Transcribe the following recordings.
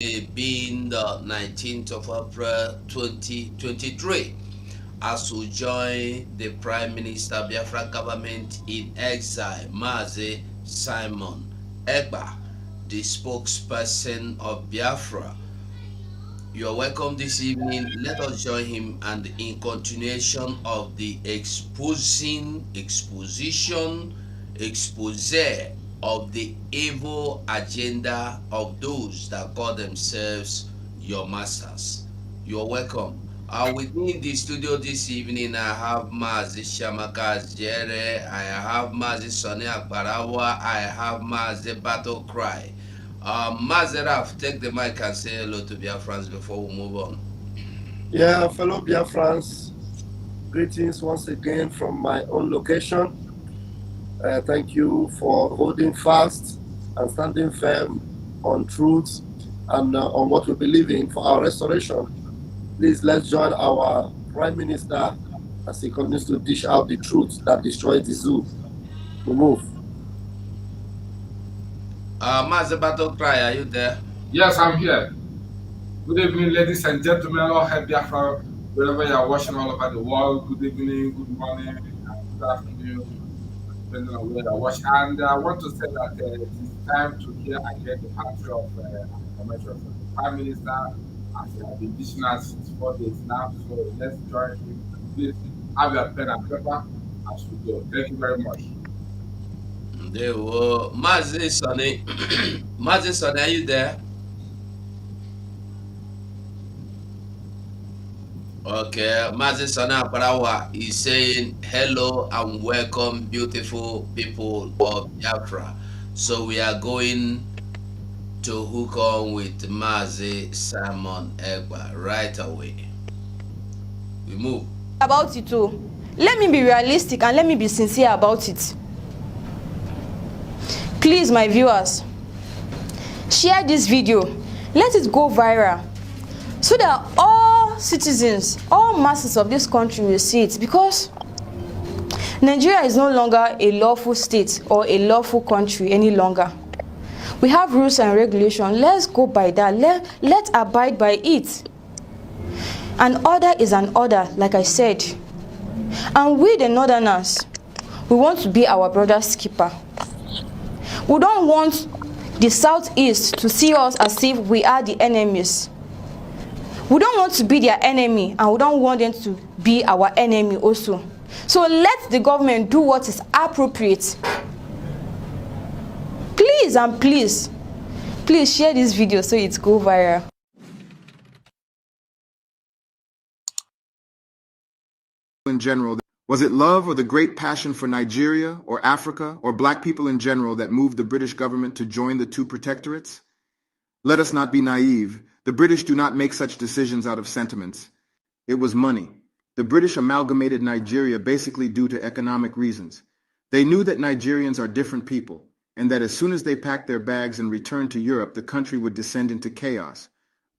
being the 19th of April 2023, as we join the Prime Minister Biafra government in exile, Mazi Simon Egba, the spokesperson of Biafra. You are welcome this evening. Let us join him and in continuation of the expose of the evil agenda of those that call themselves your masters. You are welcome. With me in the studio this evening, I have Mazi Shamaka Jere, I have Mazi Sonny Akbarawa, I have Mazi Battle Cry. Mazeraf, take the mic and say hello to Biafrans before we move on. Yeah, fellow Biafrans, greetings once again from my own location. Thank you for holding fast and standing firm on truth and on what we believe in for our restoration. Please let's join our Prime Minister as he continues to dish out the truth that destroys the zoo. We move. Mazer Battle Cry, are you there? Yes, I'm here. Good evening, ladies and gentlemen, all happy Biafra, wherever you are watching all over the world. Good evening, good morning, and good afternoon, depending on where you are watching. And I want to say that it is time to hear again the country of information from the Prime Minister, as he has been dishing out since 4 days now. So let's join him. Please have your pen and paper as we go. Thank you very much. There were Mazi Sonny. Mazi Sonny, are you there? Okay, Mazi Sonny Akbarawa is saying hello and welcome, beautiful people of Biafra. So we are going to hook on with Mazi Simon Egba right away. We move. About it too. Let me be realistic and let me be sincere about it. Please, my viewers, share this video. Let it go viral so that all citizens, all masses of this country will see it, because Nigeria is no longer a lawful state or a lawful country any longer. We have rules and regulations. Let's go by that. Let's abide by it. An order is an order, like I said. And we, the Northerners, we want to be our brother's keeper. We don't want the Southeast to see us as if we are the enemies. We don't want to be their enemy, and we don't want them to be our enemy also. So let the government do what is appropriate. Please and please share this video so it go viral. In general, was it love or the great passion for Nigeria or Africa or black people in general that moved the British government to join the two protectorates? Let us not be naive. The British do not make such decisions out of sentiments. It was money. The British amalgamated Nigeria basically due to economic reasons. They knew that Nigerians are different people, and that as soon as they packed their bags and returned to Europe, the country would descend into chaos.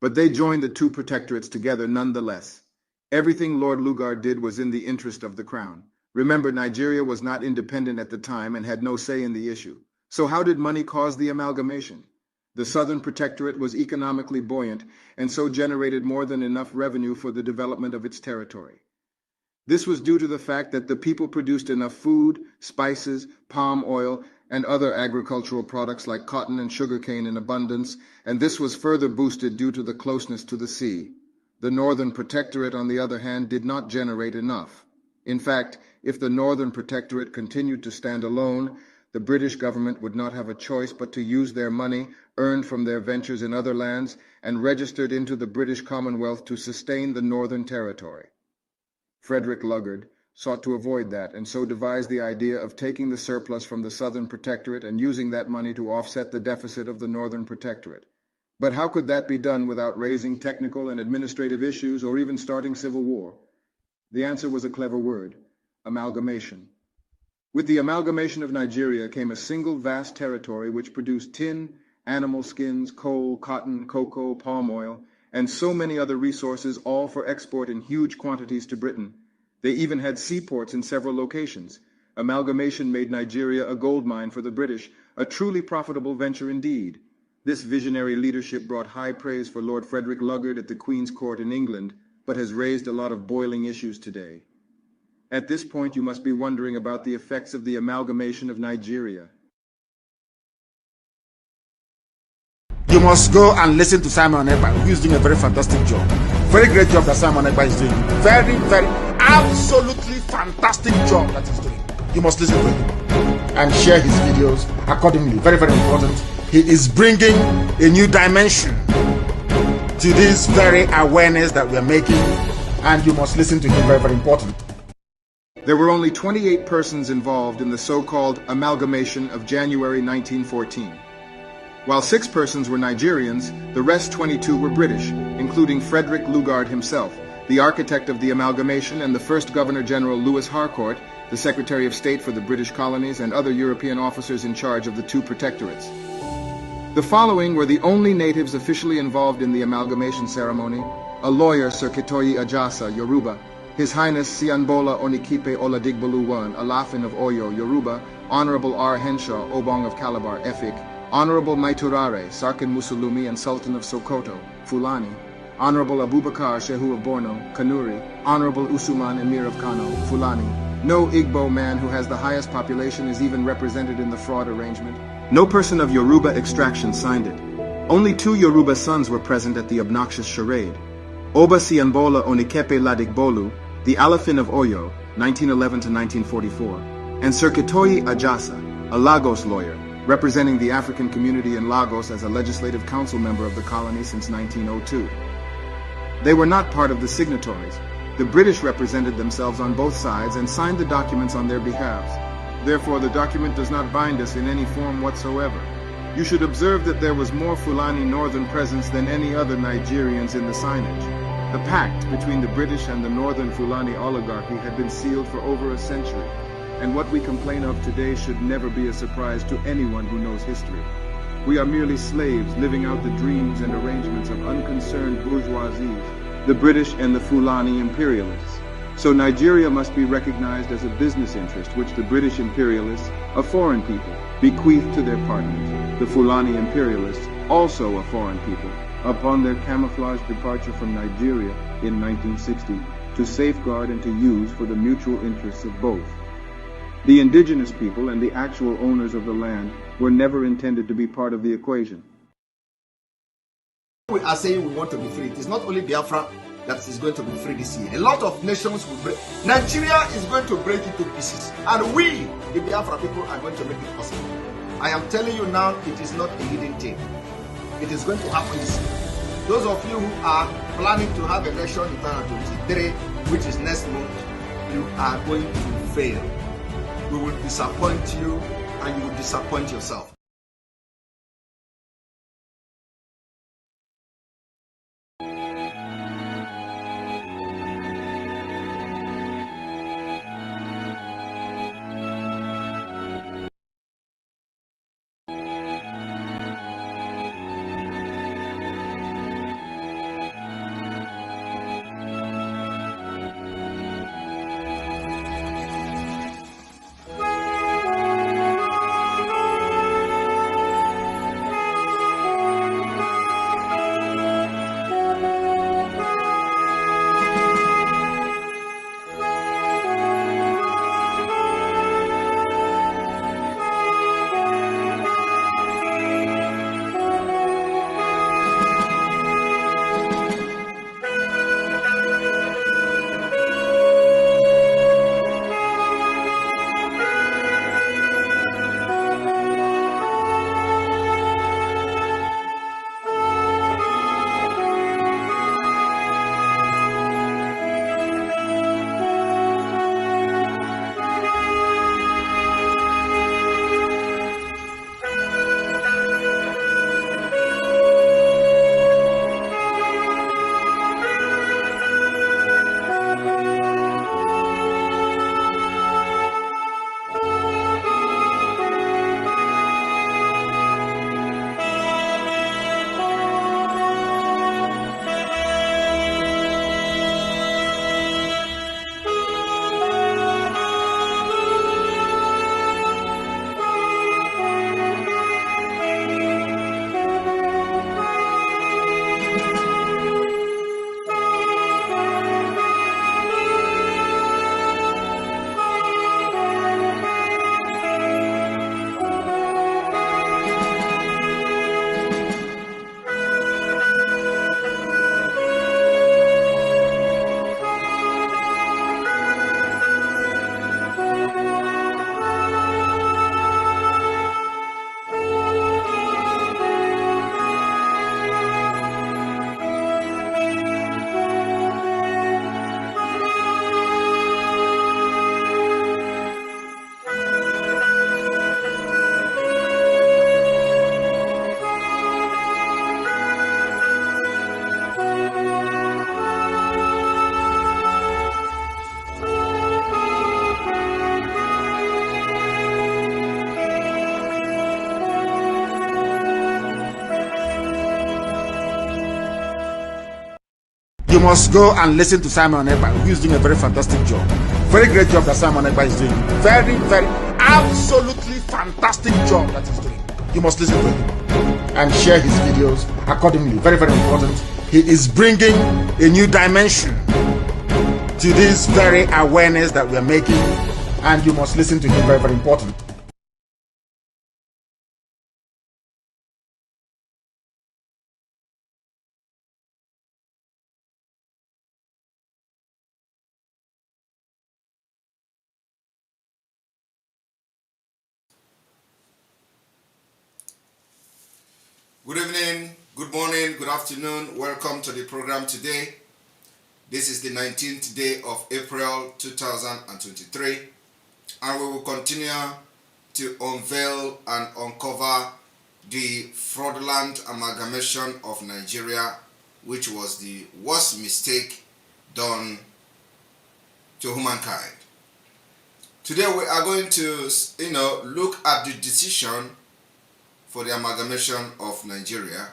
But they joined the two protectorates together nonetheless. Everything Lord Lugard did was in the interest of the crown. Remember, Nigeria was not independent at the time and had no say in the issue. So how did money cause the amalgamation? The Southern Protectorate was economically buoyant and so generated more than enough revenue for the development of its territory. This was due to the fact that the people produced enough food, spices, palm oil, and other agricultural products like cotton and sugarcane in abundance, and this was further boosted due to the closeness to the sea. The Northern Protectorate, on the other hand, did not generate enough. In fact, if the Northern Protectorate continued to stand alone, the British government would not have a choice but to use their money earned from their ventures in other lands and registered into the British Commonwealth to sustain the Northern Territory. Frederick Lugard sought to avoid that, and so devised the idea of taking the surplus from the Southern Protectorate and using that money to offset the deficit of the Northern Protectorate. But how could that be done without raising technical and administrative issues or even starting civil war? The answer was a clever word: amalgamation. With the amalgamation of Nigeria came a single vast territory which produced tin, animal skins, coal, cotton, cocoa, palm oil, and so many other resources, all for export in huge quantities to Britain. They even had seaports in several locations. Amalgamation made Nigeria a gold mine for the British, a truly profitable venture indeed. This visionary leadership brought high praise for Lord Frederick Lugard at the Queen's Court in England, but has raised a lot of boiling issues today. At this point, you must be wondering about the effects of the amalgamation of Nigeria. You must go and listen to Simon Ekpa, who is doing a very fantastic job. Very great job that Simon Ekpa is doing. Very, very, absolutely fantastic job that he's doing. You must listen to him and share his videos accordingly. Very, very important. He is bringing a new dimension to this very awareness that we're making, and you must listen to him. Very, very important. There were only 28 persons involved in the so-called amalgamation of January 1914. While 6 persons were Nigerians, the rest 22 were British, including Frederick Lugard himself, the architect of the amalgamation, and the first Governor-General Louis Harcourt, the Secretary of State for the British colonies, and other European officers in charge of the 2 protectorates. The following were the only natives officially involved in the amalgamation ceremony: a lawyer, Sir Kitoyi Ajasa, Yoruba; His Highness Sianbola Onikipe Oladigbolu I, Alafin of Oyo, Yoruba; Honorable R. Henshaw, Obong of Calabar, Efik; Honorable Maiturare, Sarkin Musulumi and Sultan of Sokoto, Fulani; Honorable Abubakar Shehu of Borno, Kanuri; Honorable Usuman Emir of Kano, Fulani. No Igbo man who has the highest population is even represented in the fraud arrangement. No person of Yoruba extraction signed it. Only 2 Yoruba sons were present at the obnoxious charade: Oba Sianbola Onikepe Ladigbolu, the Alafin of Oyo, 1911 to 1944, and Sir Kitoyi Ajasa, a Lagos lawyer, representing the African community in Lagos as a legislative council member of the colony since 1902. They were not part of the signatories. The British represented themselves on both sides and signed the documents on their behalves. Therefore, the document does not bind us in any form whatsoever. You should observe that there was more Fulani Northern presence than any other Nigerians in the signage. The pact between the British and the Northern Fulani oligarchy had been sealed for over a century, and what we complain of today should never be a surprise to anyone who knows history. We are merely slaves living out the dreams and arrangements of unconcerned bourgeoisies, the British and the Fulani imperialists. So Nigeria must be recognized as a business interest which the British imperialists, a foreign people, bequeathed to their partners, the Fulani imperialists, also a foreign people, upon their camouflaged departure from Nigeria in 1960, to safeguard and to use for the mutual interests of both. The indigenous people and the actual owners of the land were never intended to be part of the equation. We are saying we want to be free. It is not only Biafra that is going to be free this year. A lot of nations will break. Nigeria is going to break into pieces, and we, the Biafra people, are going to make it possible. I am telling you now, it is not a hidden thing. It is going to happen this year. Those of you who are planning to have election in 2023, which is next month, you are going to fail. We will disappoint you, and you will disappoint yourself. You must go and listen to Simon Ekpa, who is doing a very fantastic job. Very great job that Simon Ekpa is doing. Very, very, absolutely fantastic job that he's doing. You must listen to him and share his videos accordingly. Very, very important. He is bringing a new dimension to this very awareness that we're making, and you must listen to him. Very, very important. Good evening, good morning, good afternoon. Welcome to the program today. This is the 19th day of April 2023, and we will continue to unveil and uncover the fraudulent amalgamation of Nigeria, which was the worst mistake done to humankind. Today we are going to, look at the decision for the amalgamation of Nigeria,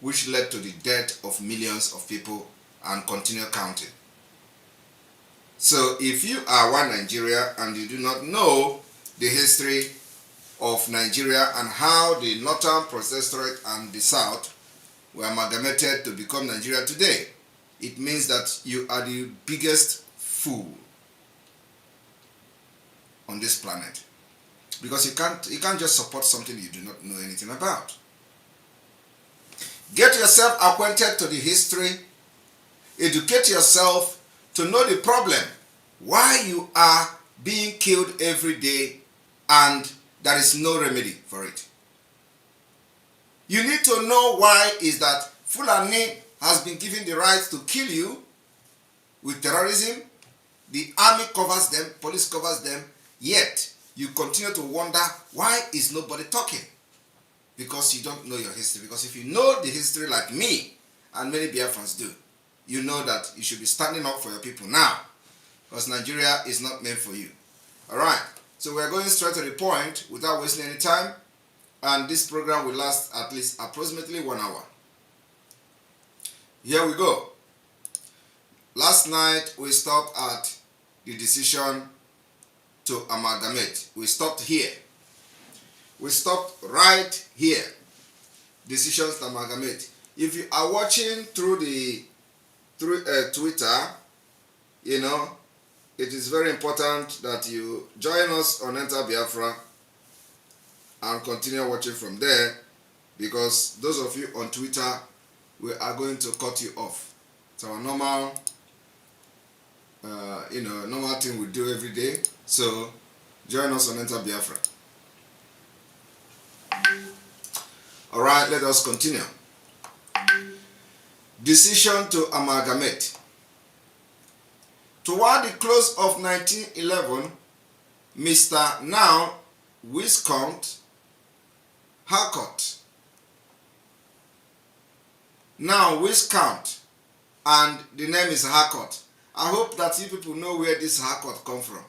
which led to the death of millions of people and continue counting. So if you are one Nigeria and you do not know the history of Nigeria and how the Northern Protectorate and the South were amalgamated to become Nigeria today, it means that you are the biggest fool on this planet. Because you can't just support something you do not know anything about. Get yourself acquainted to the history, educate yourself to know the problem, why you are being killed every day and there is no remedy for it. You need to know why is that Fulani has been given the right to kill you with terrorism. The army covers them, police covers them, yet you continue to wonder why is nobody talking? Because you don't know your history. Because if you know the history like me and many Biafrans do, you know that you should be standing up for your people now. Because Nigeria is not meant for you. Alright, so we're going straight to the point without wasting any time. And this program will last at least approximately 1 hour. Here we go. Last night we stopped at the decision to amalgamate. We stopped here. We stopped right here. Decisions to amalgamate. If you are watching through Twitter, it is very important that you join us on Enter Biafra and continue watching from there, because those of you on Twitter, we are going to cut you off. It's our normal normal thing we do every day. So join us on Enter Biafra. Alright, let us continue. Decision to amalgamate. Toward the close of 1911, Mr. now Viscount Harcourt, now Viscount, and the name is Harcourt. I hope that you people know where this Harcourt come from.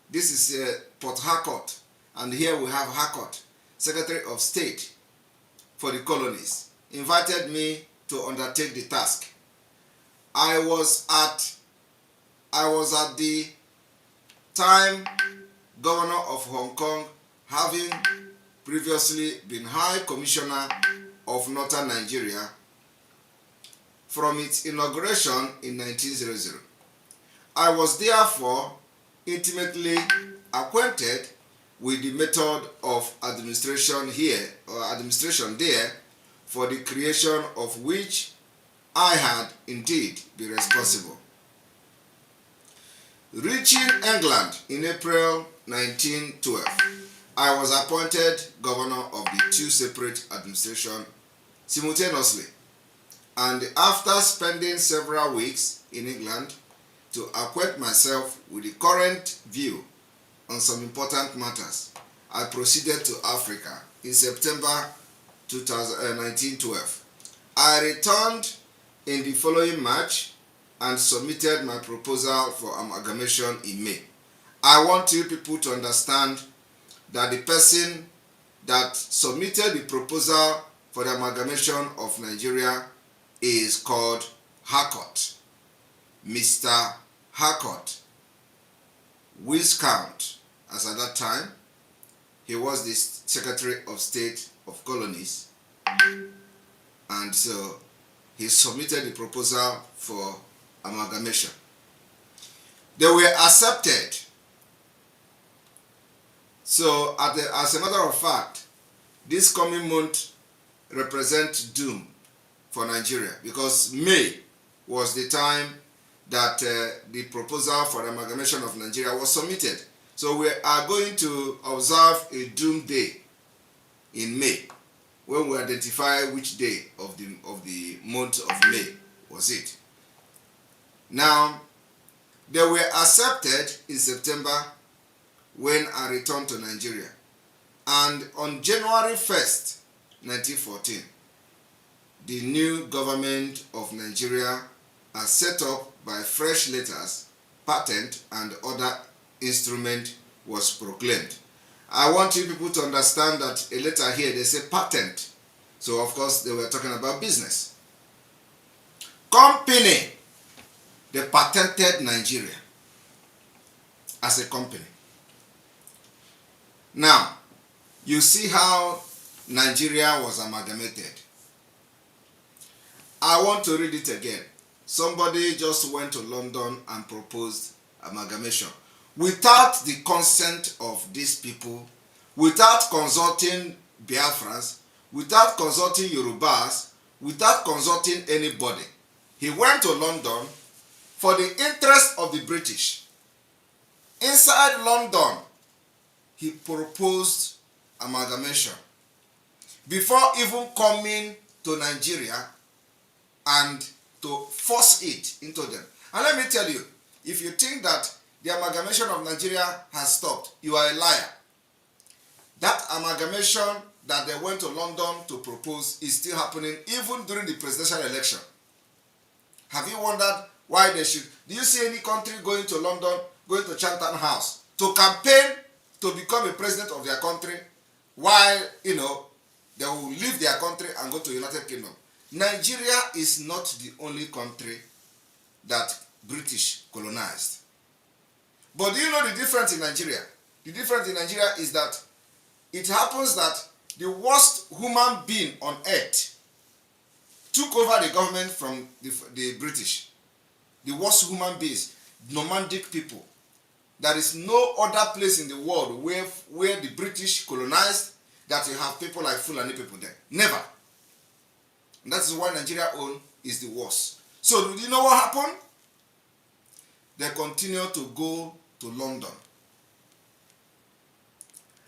This is Port Harcourt, and here we have Harcourt, Secretary of State for the colonies, invited me to undertake the task. I was at the time Governor of Hong Kong, having previously been High Commissioner of Northern Nigeria from its inauguration in 1900. I was therefore intimately acquainted with the method of administration here, or administration there, for the creation of which I had indeed been responsible. Reaching England in April 1912, I was appointed governor of the two separate administrations simultaneously, and after spending several weeks in England to acquaint myself with the current view on some important matters, I proceeded to Africa in September 1912. I returned in the following March and submitted my proposal for amalgamation in May. I want you people to understand that the person that submitted the proposal for the amalgamation of Nigeria is called Harcourt. Mr. Harcourt, Viscount, as at that time, he was the Secretary of State of Colonies, and so he submitted the proposal for amalgamation. They were accepted. So as a matter of fact, this coming month represents doom for Nigeria, because May was the time that the proposal for the amalgamation of Nigeria was submitted. So we are going to observe a doom day in May, when we identify which day of the month of May was it. Now, they were accepted in September when I returned to Nigeria. And on January 1st, 1914, the new government of Nigeria, as set up by fresh letters, patent, and other instrument, was proclaimed. I want you people to understand that a letter here, they say patent. So of course they were talking about business. Company, they patented Nigeria as a company. Now, you see how Nigeria was amalgamated. I want to read it again. Somebody just went to London and proposed amalgamation without the consent of these people, without consulting Biafrans, without consulting Yorubas, without consulting anybody. He went to London for the interest of the British. Inside London, he proposed amalgamation before even coming to Nigeria and to force it into them. And let me tell you, if you think that the amalgamation of Nigeria has stopped, you are a liar. That amalgamation that they went to London to propose is still happening even during the presidential election. Have you wondered why they should? Do you see any country going to London, going to Chatham House to campaign to become a president of their country, while, they will leave their country and go to United Kingdom? Nigeria is not the only country that British colonized. But do you know the difference in Nigeria? The difference in Nigeria is that it happens that the worst human being on earth took over the government from the British. The worst human beings, nomadic people. There is no other place in the world where the British colonized that you have people like Fulani people there. Never. And that is why Nigeria own is the worst. So do you know what happened? They continue to go to London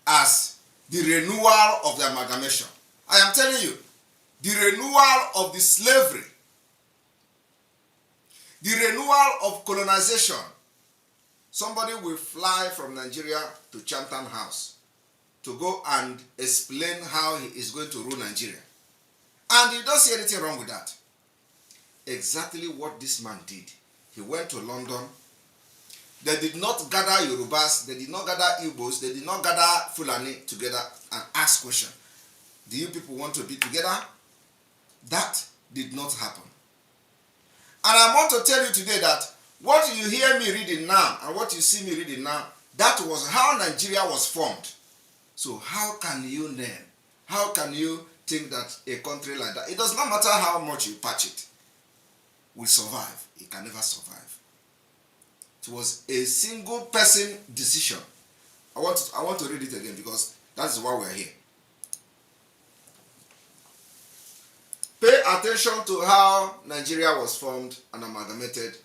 as the renewal of the amalgamation. I am telling you, the renewal of the slavery, the renewal of colonization. Somebody will fly from Nigeria to Chatham House to go and explain how he is going to rule Nigeria. And you don't see anything wrong with that. Exactly what this man did. He went to London. They did not gather Yorubas, they did not gather Igbos, they did not gather Fulani together and ask questions. Do you people want to be together? That did not happen. And I want to tell you today that what you hear me reading now and what you see me reading now, that was how Nigeria was formed. So how can you learn? How can you think that a country like that, it does not matter how much you patch it, will survive? It can never survive. It was a single person decision. I want to read it again because that is why we are here. Pay attention to how Nigeria was formed and amalgamated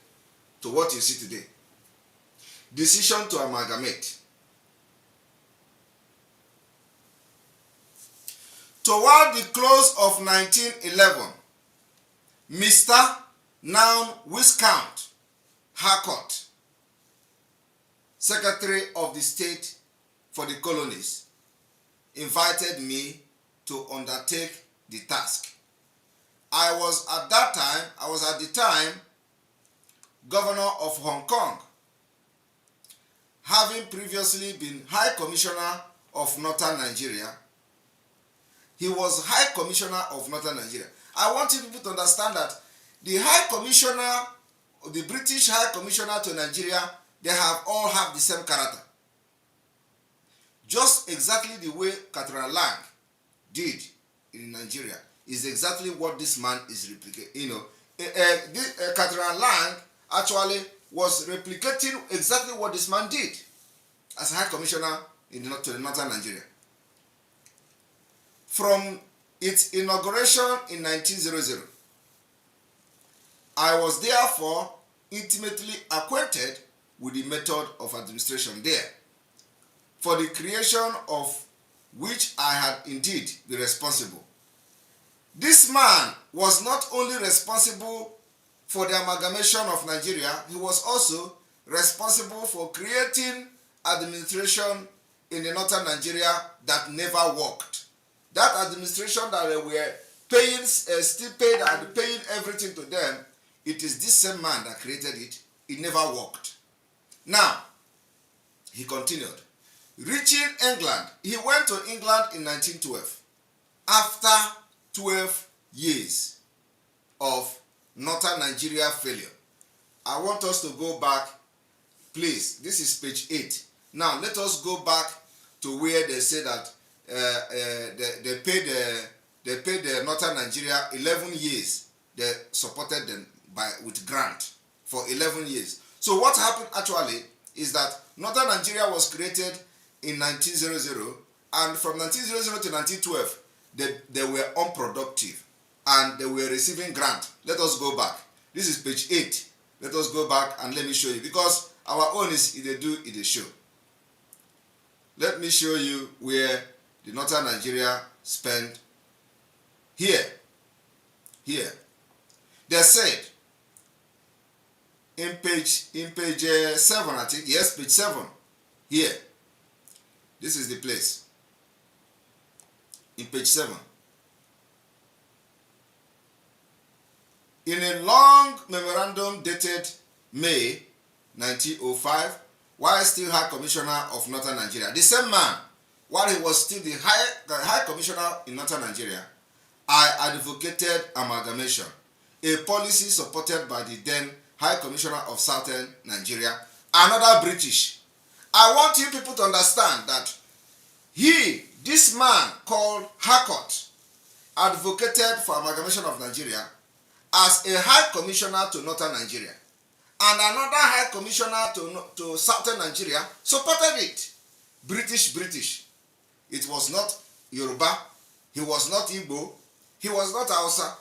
to what you see today. Decision to amalgamate. Toward the close of 1911, Mr. now Viscount Harcourt, Secretary of the State for the Colonies, invited me to undertake the task. I was at the time Governor of Hong Kong, having previously been High Commissioner of Northern Nigeria. He was High Commissioner of Northern Nigeria. I want you people to understand that the High Commissioner the British High Commissioner to Nigeria, they have all have the same character. Just exactly the way Catherine Lang did in Nigeria is exactly what this man is replicating. Catherine Lang actually was replicating exactly what this man did as High Commissioner to the northern Nigeria. From its inauguration in 1900, I was therefore intimately acquainted with the method of administration there, for the creation of which I had indeed been responsible. This man was not only responsible for the amalgamation of Nigeria, he was also responsible for creating administration in the northern Nigeria that never worked. That administration that they were paying stipend and paying everything to them, it is this same man that created it. It never worked. Now, he continued. Reaching England, he went to England in 1912 after 12 years of northern Nigeria failure. I want us to go back, please. This is page 8. Now, let us go back to where they say that they paid the northern Nigeria 11 years. They supported them with grant for 11 years. So what happened actually is that northern Nigeria was created in 1900, and from 1900 to 1912 they were unproductive and they were receiving grant. Let us go back. This is page 8. Let us go back and let me show you, because our own is they do it they show. Let me show you where the northern Nigeria spent. Here they said in page 7, I think. Yes, page 7. Here, this is the place. In page 7, in a long memorandum dated May 1905, while still High Commissioner of Northern Nigeria, the same man, while he was still the High Commissioner in Northern Nigeria, I advocated amalgamation, a policy supported by the then High Commissioner of Southern Nigeria, another British. I want you people to understand that this man called Harcourt, advocated for amalgamation of Nigeria as a High Commissioner to Northern Nigeria, and another High Commissioner to Southern Nigeria supported it. British. It was not Yoruba, he was not Igbo, he was not Hausa.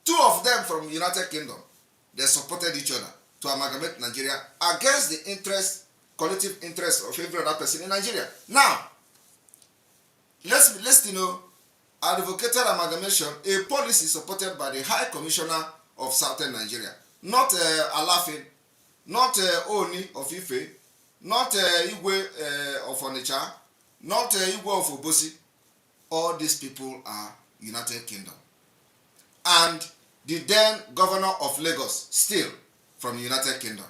Two of them from United Kingdom, they supported each other to amalgamate Nigeria against the collective interest of every other person in Nigeria. Now, let's advocated amalgamation, a policy supported by the High Commissioner of Southern Nigeria, not Alafin, not Oni of Ife, not Igwe of Onitsha, not Igwe of Obosi. All these people are United Kingdom. And the then governor of Lagos, still from the United Kingdom.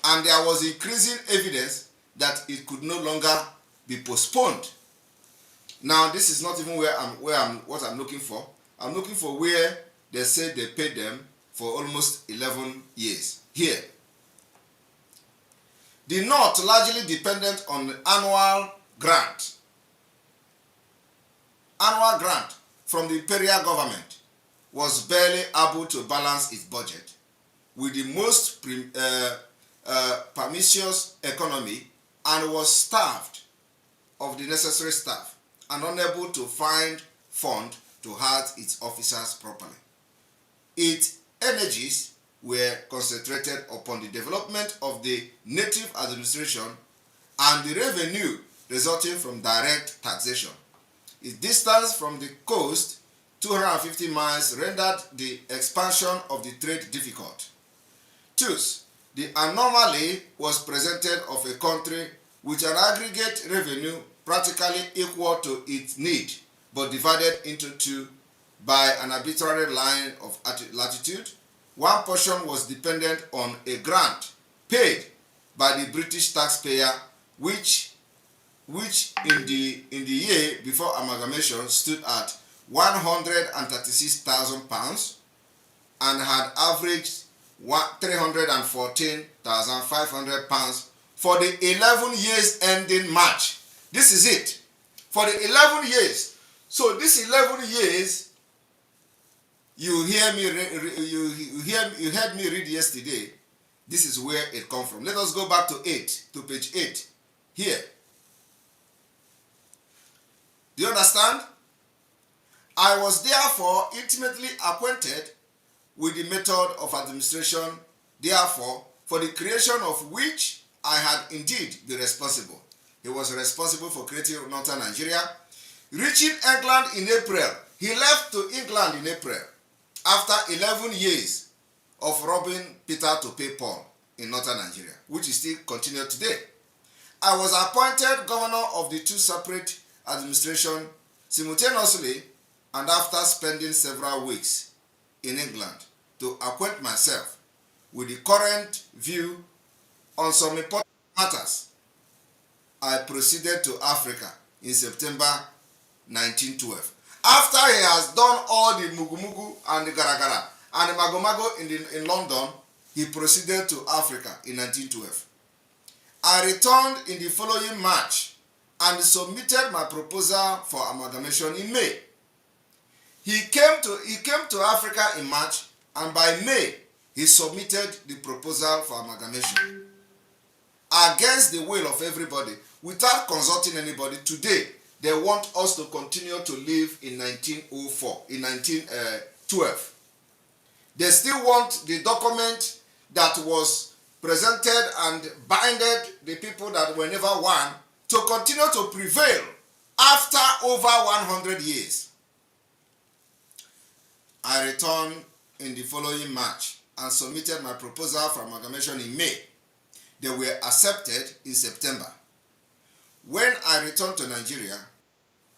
And there was increasing evidence that it could no longer be postponed. Now, this is not even what I'm looking for. I'm looking for where they said they paid them for almost 11 years. Here, the North largely dependent on the annual grant from the imperial government, was barely able to balance its budget with the most pernicious economy, and was starved of the necessary staff and unable to find funds to house its officers properly. Its energies were concentrated upon the development of the native administration and the revenue resulting from direct taxation. Its distance from the coast, 250 miles, rendered the expansion of the trade difficult. Thus, the anomaly was presented of a country with an aggregate revenue practically equal to its need, but divided into two by an arbitrary line of latitude. One portion was dependent on a grant paid by the British taxpayer, which in the year before amalgamation stood at £136,000 and had averaged 314,500 pounds for the 11 years ending March. This is it. For the 11 years. So this 11 years, you heard me read yesterday. This is where it comes from. Let us go back to page 8 here. Do you understand? I was therefore intimately acquainted with the method of administration, therefore, for the creation of which I had indeed been responsible. He was responsible for creating northern Nigeria. Reaching England in April, he left to England in April after 11 years of robbing Peter to pay Paul in northern Nigeria, which is still continued today. I was appointed governor of the two separate administrations simultaneously, and after spending several weeks in England to acquaint myself with the current view on some important matters, I proceeded to Africa in September 1912. After he has done all the mugu and the garagara and the magomago in London, he proceeded to Africa in 1912. I returned in the following March and submitted my proposal for amalgamation in May. He came to Africa in March, and by May he submitted the proposal for amalgamation. Against the will of everybody, without consulting anybody, today they want us to continue to live in 1904, in 1912. They still want the document that was presented and binded the people that were never won to continue to prevail after over 100 years. I returned in the following March and submitted my proposal for amalgamation in May. They were accepted in September. When I returned to Nigeria,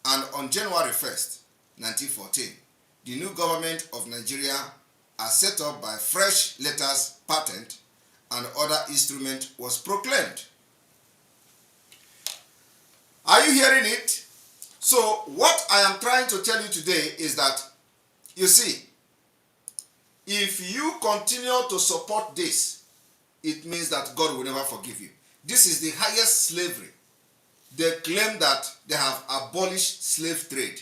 and on January 1st, 1914, the new government of Nigeria, as set up by fresh letters patent and other instrument, was proclaimed. Are you hearing it? So what I am trying to tell you today is that, you see, if you continue to support this, it means that God will never forgive you. This is the highest slavery. They claim that they have abolished slave trade.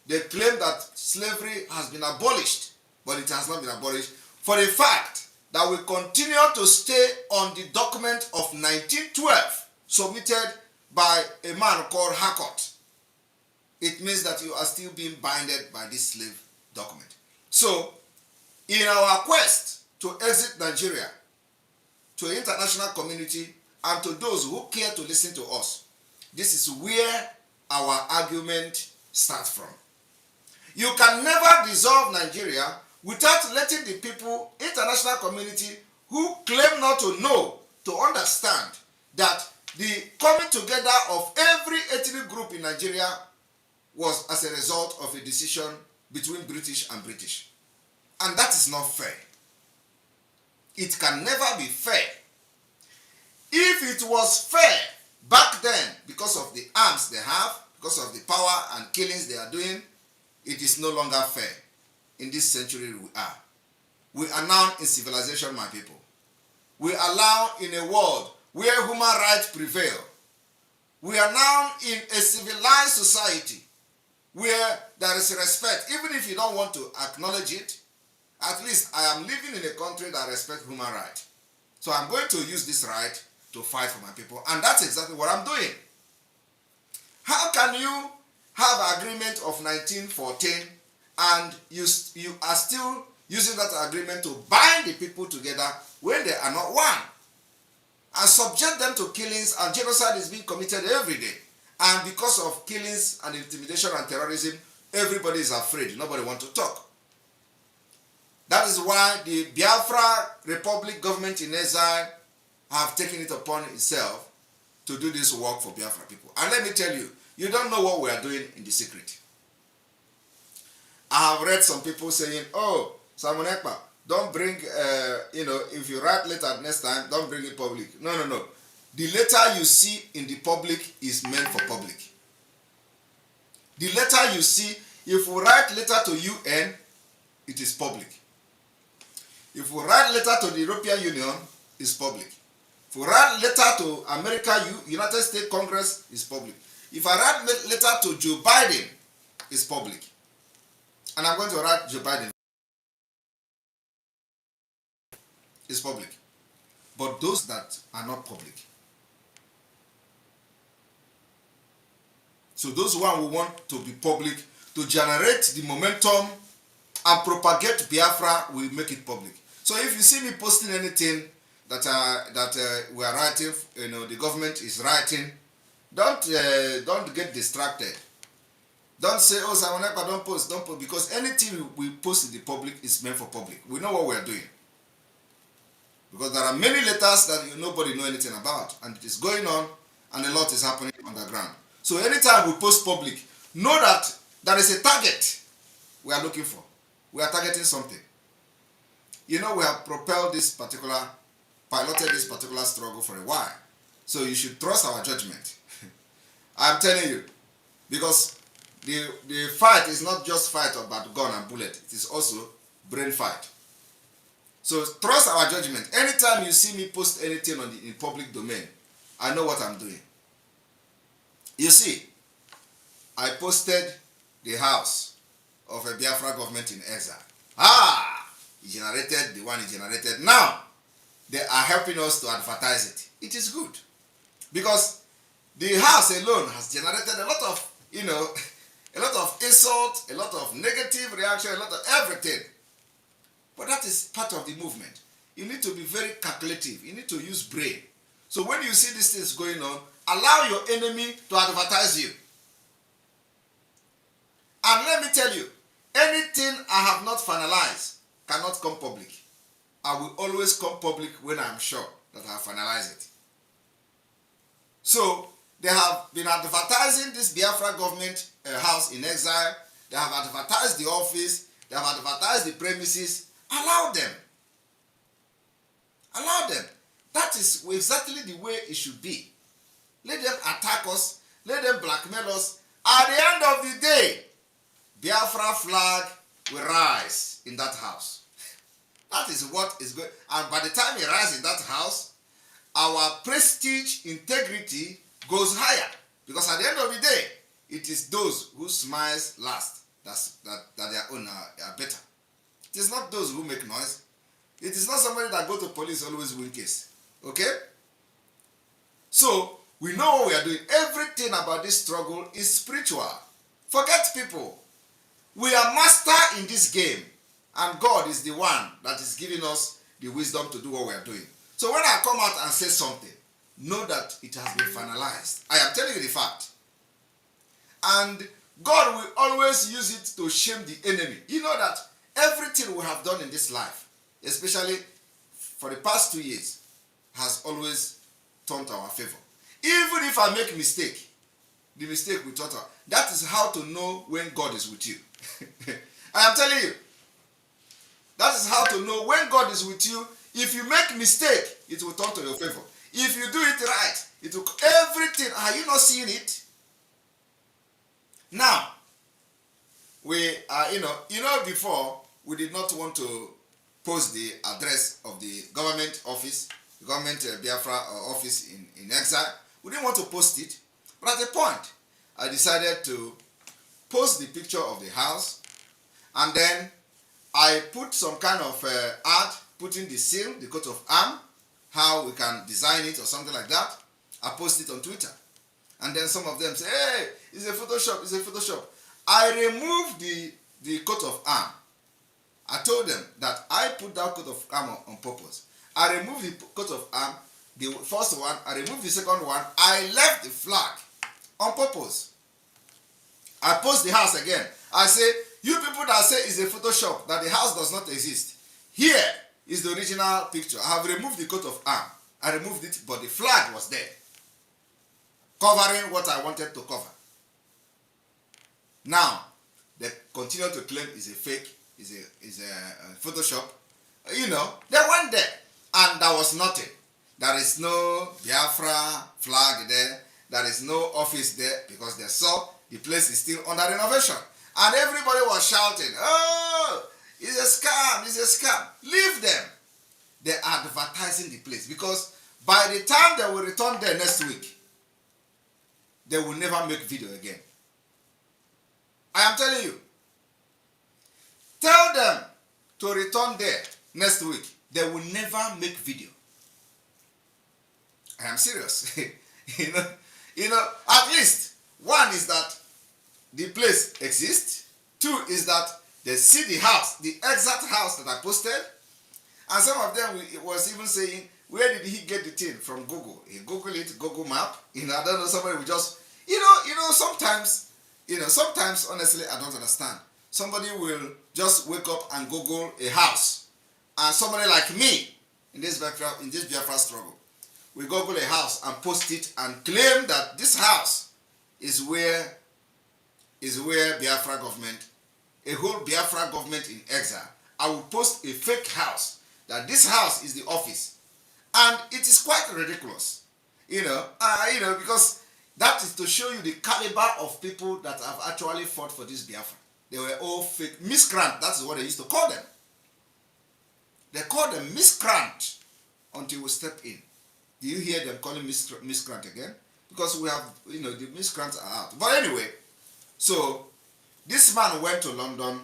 They claim that slavery has been abolished, but it has not been abolished, for the fact that we continue to stay on the document of 1912 submitted by a man called Harcourt. It means that you are still being binded by this slave document. So, in our quest to exit Nigeria, to the international community, and to those who care to listen to us, this is where our argument starts from. You can never dissolve Nigeria without letting the people, international community, who claim not to know, to understand that the coming together of every ethnic group in Nigeria was as a result of a decision between British and British. And that is not fair. It can never be fair. If it was fair back then, because of the arms they have, because of the power and killings they are doing, it is no longer fair. In this century we are. We are now in civilization, my people. We are now in a world where human rights prevail. We are now in a civilized society where there is respect. Even if you don't want to acknowledge it, at least I am living in a country that respects human rights. So I'm going to use this right to fight for my people. And that's exactly what I'm doing. How can you have agreement of 1914 and you are still using that agreement to bind the people together when they are not one? And subject them to killings, and genocide is being committed every day. And because of killings and intimidation and terrorism, everybody is afraid. Nobody wants to talk. That is why the Biafra Republic government in exile have taken it upon itself to do this work for Biafra people. And let me tell you, you don't know what we are doing in the secret. I have read some people saying, oh, Simon Ekpa, don't bring, if you write letter next time, don't bring it public. No, no, no. The letter you see in the public is meant for public. The letter you see, if we write letter to UN, it is public. If we write letter to the European Union, it's public. If we write letter to America, United States Congress, it's public. If I write letter to Joe Biden, it's public. And I'm going to write Joe Biden, it's public. But those that are not public. So those one we want to be public to generate the momentum and propagate Biafra, we make it public. So if you see me posting anything that we are writing, the government is writing, don't get distracted. Don't say, oh, Samonekpa, don't post, because anything we post in the public is meant for public. We know what we are doing. Because there are many letters that nobody know anything about, and it is going on, and a lot is happening on the ground. So anytime we post public, know that there is a target we are looking for. We are targeting something. We have piloted this particular struggle for a while. So you should trust our judgment. I'm telling you, because the fight is not just fight about gun and bullet. It is also brain fight. So trust our judgment. Anytime you see me post anything in public domain, I know what I'm doing. You see, I posted the house of a Biafra government in exile. He generated the one he generated. Now, they are helping us to advertise it. It is good. Because the house alone has generated a lot of, a lot of insult, a lot of negative reaction, a lot of everything. But that is part of the movement. You need to be very calculative. You need to use brain. So when you see these things going on, allow your enemy to advertise you. And let me tell you, anything I have not finalized cannot come public. I will always come public when I'm sure that I have finalized it. So they have been advertising this Biafra government house in exile. They have advertised the office. They have advertised the premises. Allow them. Allow them. That is exactly the way it should be. Let them attack us. Let them blackmail us. At the end of the day, Biafra flag will rise in that house. That is what is going. And by the time it rises in that house, our prestige, integrity goes higher. Because at the end of the day, it is those who smiles last that their own are better. It is not those who make noise. It is not somebody that go to police always win case. Okay? So, we know what we are doing. Everything about this struggle is spiritual. Forget people. We are master in this game. And God is the one that is giving us the wisdom to do what we are doing. So when I come out and say something, know that it has been finalized. I am telling you the fact. And God will always use it to shame the enemy. You know that everything we have done in this life, especially for the past 2 years, has always turned to our favor. Even if I make mistake, the mistake will turn to. That is how to know when God is with you. I am telling you. That is how to know when God is with you. If you make mistake, it will turn to your favor. If you do it right, it will. Everything. Are you not seeing it? Now, we are, before we did not want to post the address of the government office, the government Biafra office in exile. We didn't want to post it, but at a point, I decided to post the picture of the house, and then I put some kind of art, putting the seal, the coat of arm, how we can design it or something like that. I post it on Twitter, and then some of them say, "Hey, it's a Photoshop, it's a Photoshop." I removed the coat of arm. I told them that I put that coat of arm on purpose. I removed the coat of arm, the first one, I removed the second one, I left the flag on purpose. I post the house again. I say, you people that say it's a Photoshop, that the house does not exist, here is the original picture. I have removed the coat of arm. I removed it, but the flag was there, covering what I wanted to cover. Now, they continue to claim it's a fake, is a Photoshop. They went there, and there was nothing. There is no Biafra flag there. There is no office there, because they saw the place is still under renovation. And everybody was shouting, "Oh, It's a scam. It's a scam. Leave them. They are advertising the place because by the time they will return there next week, they will never make video again. I am telling you. Tell them to return there next week. They will never make video. I am serious. you know, at least one is that the place exists. Two is that they see the house, the exact house that I posted. And some of them was even saying, where did he get the thing from Google? He Google it, Google Map. I don't know, somebody will just, sometimes, honestly, I don't understand. Somebody will just wake up and Google a house. And somebody like me, in this Biafra struggle, we Google a house and post it and claim that this house is where Biafra government, a whole Biafra government in exile. I will post a fake house that this house is the office, and it is quite ridiculous, because that is to show you the caliber of people that have actually fought for this Biafra. They were all fake miscreant. That's what they used to call them. They call them miscreant until we step in. Do you hear them calling miscreant again? Because we have, the miscreants are out. But anyway, so this man went to London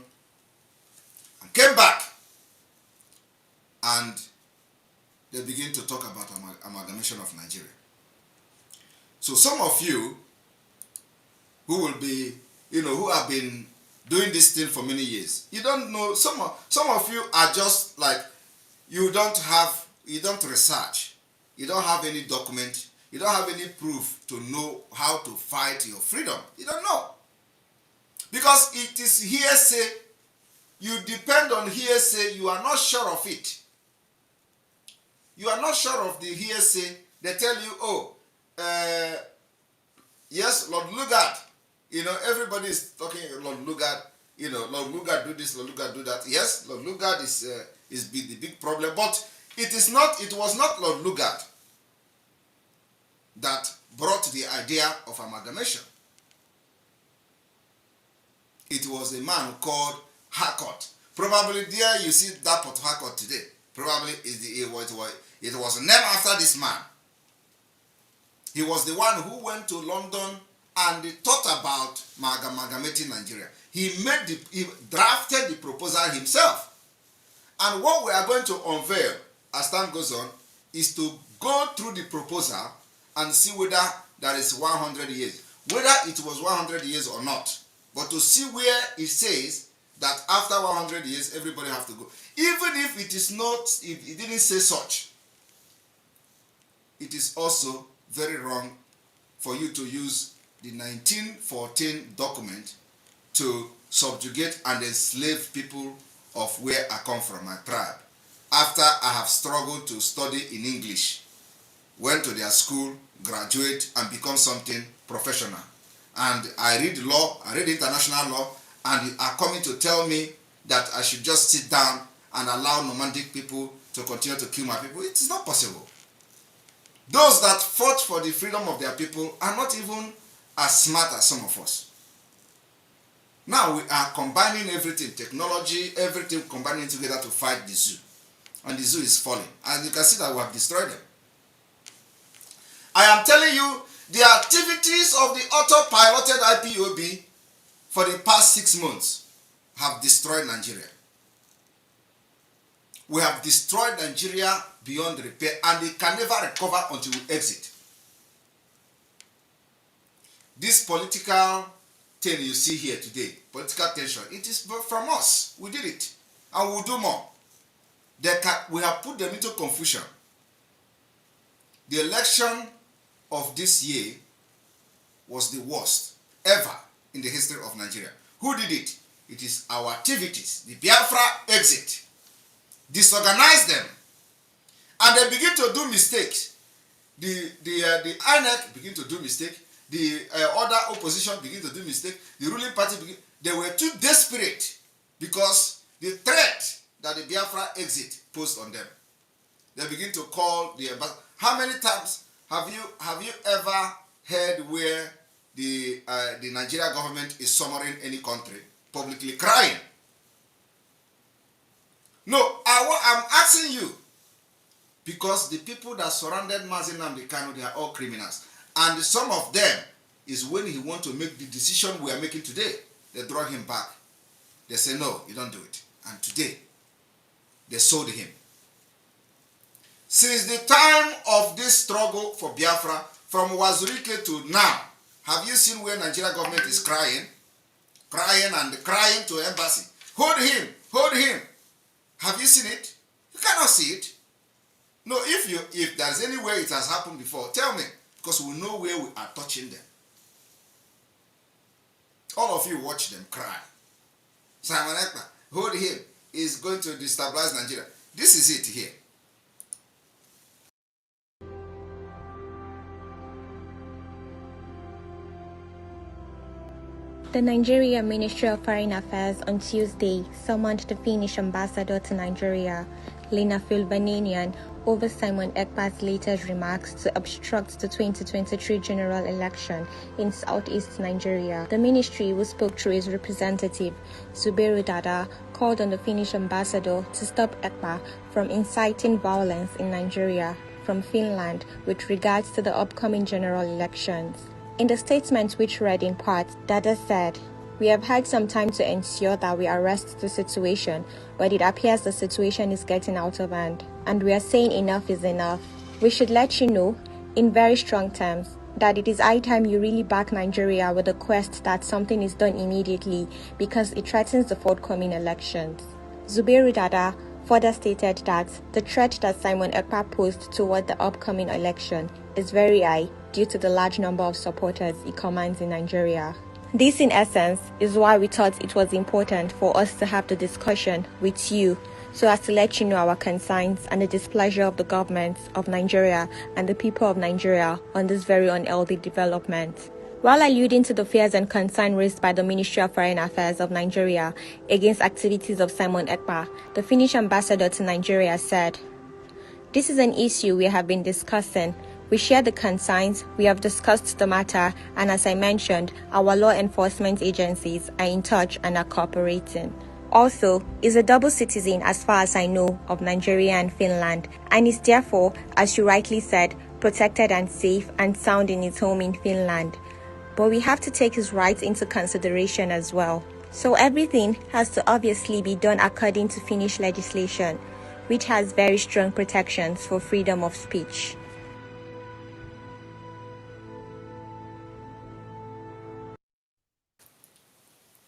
and came back, and they begin to talk about amalgamation of Nigeria. So some of you who will be, who have been doing this thing for many years, you don't know, some of you are just like, you don't research, you don't have any document, you don't have any proof to know how to fight your freedom. You don't know. Because it is hearsay. You depend on hearsay, you are not sure of it. You are not sure of the hearsay. They tell you, yes, Lord Lugard. Everybody is talking Lord Lugard. Lord Lugard do this, Lord Lugard do that. Yes, Lord Lugard is the big problem. But it was not Lord Lugard that brought the idea of amalgamation. It was a man called Harcourt. Probably there you see that Port Harcourt today. Probably it was named after this man. He was the one who went to London and thought about amalgamating Nigeria. He drafted the proposal himself. And what we are going to unveil as time goes on is to go through the proposal and see whether there is 100 years. Whether it was 100 years or not. But to see where it says that after 100 years everybody have to go. Even if it is not, if it didn't say such, it is also very wrong for you to use the 1914 document to subjugate and enslave people of where I come from, my tribe. After I have struggled to study in English, went to their school, graduate, and become something professional. And I read law, I read international law, and you are coming to tell me that I should just sit down and allow nomadic people to continue to kill my people. It is not possible. Those that fought for the freedom of their people are not even as smart as some of us. Now we are combining everything, technology, everything combining together to fight the zoo. And the zoo is falling. And you can see that we have destroyed them. I am telling you, the activities of the autopiloted IPOB for the past 6 months have destroyed Nigeria. We have destroyed Nigeria beyond repair, and they can never recover until we exit. This political thing you see here today, political tension, it is from us. We did it, and we'll do more. We have put them into confusion. The election of this year was the worst ever in the history of Nigeria. Who did it? It is our activities. The Biafra exit disorganized them, and they begin to do mistakes. The INEC begin to do mistake. The other opposition begin to do mistake. The ruling party they were too desperate because the threat that the Biafra exit posed on them. They begin to call the ambassador. How many times have you ever heard where the Nigeria government is summoning any country publicly crying? No, I'm asking you because the people that surrounded Mazi Nnamdi Kanu, they are all criminals. And some of them is when he want to make the decision we are making today, they draw him back. They say, no, you don't do it. And today, they sold him. Since the time of this struggle for Biafra, from Wazirike to now, have you seen where Nigeria government is crying? Crying and crying to embassy. Hold him, hold him. Have you seen it? You cannot see it. No, if there's any way it has happened before, tell me, because we know where we are touching them. All of you watch them cry. Simon Ekpa, hold him, is going to destabilize Nigeria. This is it here. The Nigeria Ministry of Foreign Affairs on Tuesday summoned the Finnish ambassador to Nigeria, Lena Filvanenian, over Simon Ekpa's latest remarks to obstruct the 2023 general election in southeast Nigeria. The ministry, who spoke through its representative, Zubairu Dada, called on the Finnish ambassador to stop Ekpa from inciting violence in Nigeria from Finland with regards to the upcoming general elections. In the statement, which read in part, Dada said, "We have had some time to ensure that we arrest the situation, but it appears the situation is getting out of hand, and we are saying enough is enough. We should let you know, in very strong terms, that it is high time you really back Nigeria with the quest that something is done immediately because it threatens the forthcoming elections." Zubairu Dada further stated that the threat that Simon Ekpa posed toward the upcoming election is very high due to the large number of supporters he commands in Nigeria. This, in essence, is why we thought it was important for us to have the discussion with you so as to let you know our concerns and the displeasure of the government of Nigeria and the people of Nigeria on this very unhealthy development. While alluding to the fears and concern raised by the Ministry of Foreign Affairs of Nigeria against activities of Simon Ekpa, the Finnish ambassador to Nigeria said, "This is an issue we have been discussing. We share the concerns, we have discussed the matter, and as I mentioned, our law enforcement agencies are in touch and are cooperating. Also, is a double citizen as far as I know of Nigeria and Finland, and is therefore, as you rightly said, protected and safe and sound in his home in Finland. But we have to take his rights into consideration as well. So everything has to obviously be done according to Finnish legislation, which has very strong protections for freedom of speech."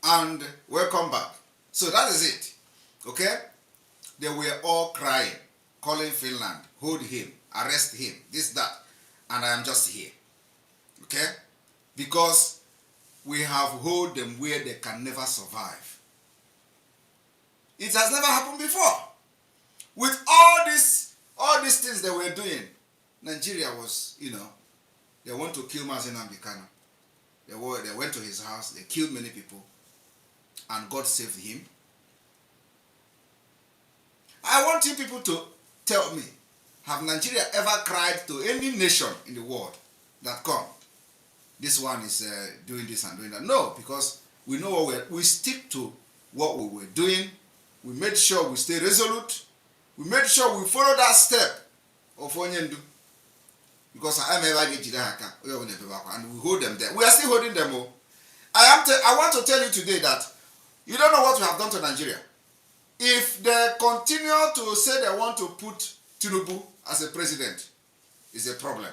And welcome back. So that is it. Okay? They were all crying, calling Finland, hold him, arrest him, this, that. And I am just here. Okay? Because we have hold them where they can never survive. It has never happened before. With all these things they were doing, Nigeria was, they want to kill Mazi Nnamdi Kanu. They went to his house, they killed many people, and God saved him. I want you people to tell me, have Nigeria ever cried to any nation in the world that come, this one is doing this and doing that? No, because we know we stick to what we were doing. We made sure we stay resolute. We made sure we follow that step of Onyendu. Because I am and we hold them there. We are still holding them all. I want to tell you today that you don't know what we have done to Nigeria. If they continue to say they want to put Tinubu as a president, it's a problem.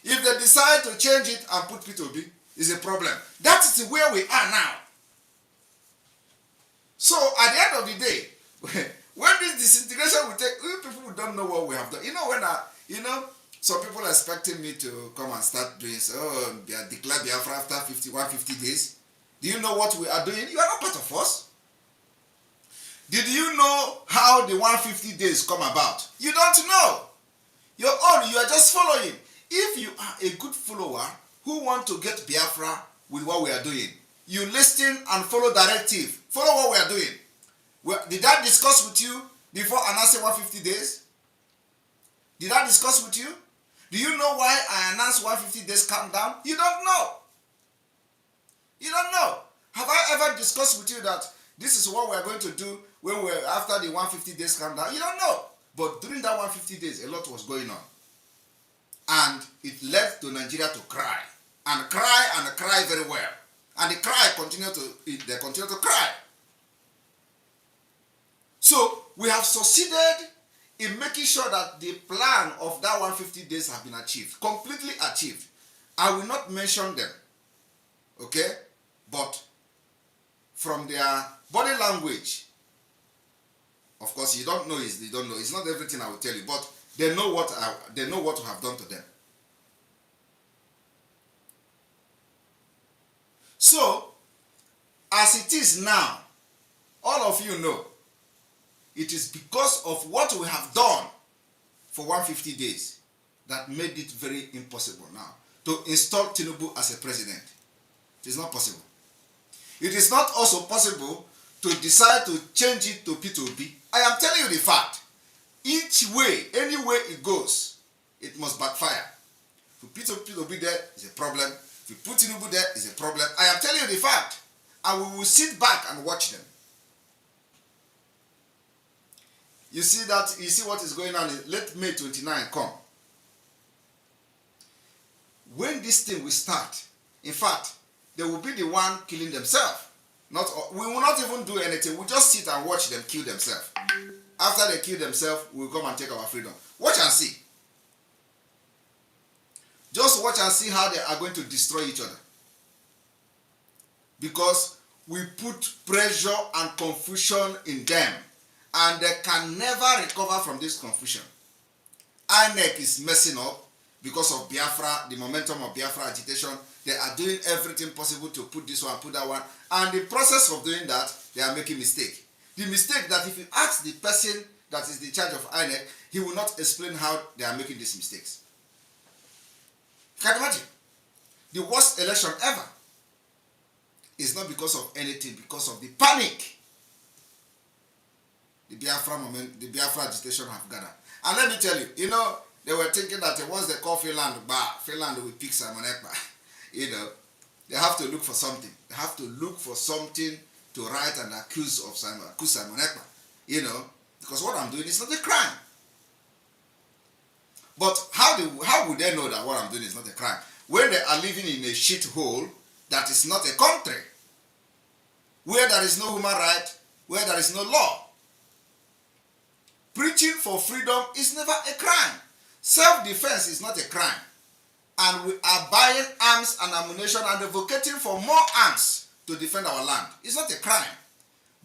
If they decide to change it and put P2B, it's a problem. That is where we are now. So at the end of the day, when this disintegration will take, people don't know what we have done. Some people are expecting me to come and start doing declare Biafra after 150 days. Do you know what we are doing? You are not part of us. Did you know how the 150 days come about? You don't know. Your own, you are just following. If you are a good follower who want to get Biafra with what we are doing, you listen and follow directive. Follow what we are doing. Did I discuss with you before announcing 150 days? Did I discuss with you? Do you know why I announced 150 days countdown? You don't know. You don't know. Have I ever discussed with you that this is what we are going to do when we're after the 150 days countdown, you don't know. But during that 150 days, a lot was going on. And it led to Nigeria to cry. And cry very well. And they continue to cry. So we have succeeded in making sure that the plan of that 150 days have been achieved, completely achieved. I will not mention them, okay? But from their body language, of course, you don't know is you don't know. It's not everything I will tell you, but they know what to have done to them. So, as it is now, all of you know, it is because of what we have done for 150 days that made it very impossible now to install Tinubu as a president. It is not possible. It is not also possible to decide to change it to P2B. I am telling you the fact. Each way, any way it goes, it must backfire. If you put P2B there, is a problem. If you put Tinubu there, is a problem. I am telling you the fact. And we will sit back and watch them. You see what is going on. Let May 29 come. When this thing will start, in fact, they will be the one killing themselves. We will not even do anything. We'll just sit and watch them kill themselves. After they kill themselves, we'll come and take our freedom. Watch and see. Just watch and see how they are going to destroy each other. Because we put pressure and confusion in them. And they can never recover from this confusion. INEC is messing up because of Biafra, the momentum of Biafra agitation. They are doing everything possible to put this one, put that one. And in the process of doing that, they are making mistake. The mistake that if you ask the person that is the charge of INEC, he will not explain how they are making these mistakes. Can you imagine? The worst election ever is not because of anything, because of the panic the Biafra agitation have gathered. And let me tell you, they were thinking that once they call Finland will pick Simon Ekpa. They have to look for something. They have to look for something to write and accuse Simon Ekpa. Because what I'm doing is not a crime. But how would they know that what I'm doing is not a crime? When they are living in a shithole that is not a country, where there is no human right, where there is no law. Preaching for freedom is never a crime. Self-defense is not a crime. And we are buying arms and ammunition and advocating for more arms to defend our land. It's not a crime.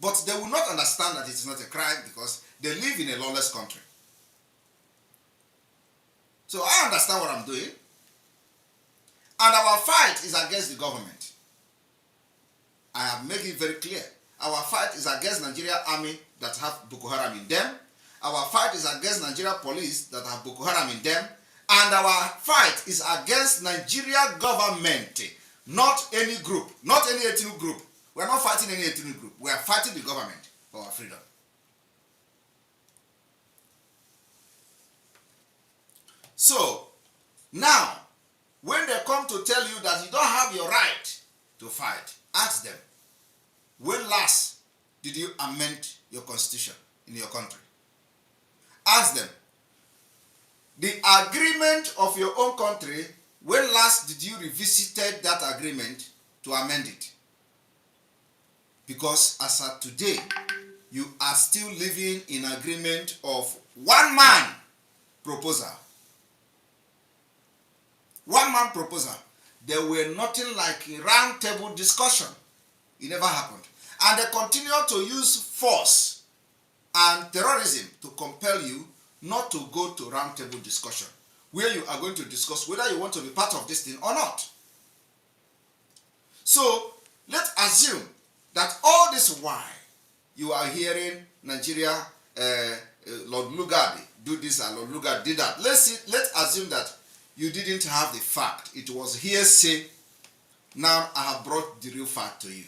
But they will not understand that it is not a crime because they live in a lawless country. So I understand what I'm doing. And our fight is against the government. I have made it very clear. Our fight is against Nigeria army that have Boko Haram in them. Our fight is against Nigeria police that have Boko Haram in them. And our fight is against Nigeria government, not any group, not any ethnic group. We are not fighting any ethnic group. We are fighting the government for our freedom. So, now, when they come to tell you that you don't have your right to fight, ask them, when last did you amend your constitution in your country? Ask them, the agreement of your own country, when last did you revisit that agreement to amend it? Because as of today, you are still living in agreement of one man proposal. One man proposal. There were nothing like a round table discussion. It never happened. And they continue to use force and terrorism to compel you not to go to round table discussion, where you are going to discuss whether you want to be part of this thing or not. So let's assume that all this while you are hearing Nigeria, Lord Lugard do this and Lord Lugard did that. Let's assume that you didn't have the fact. It was hearsay. Now I have brought the real fact to you.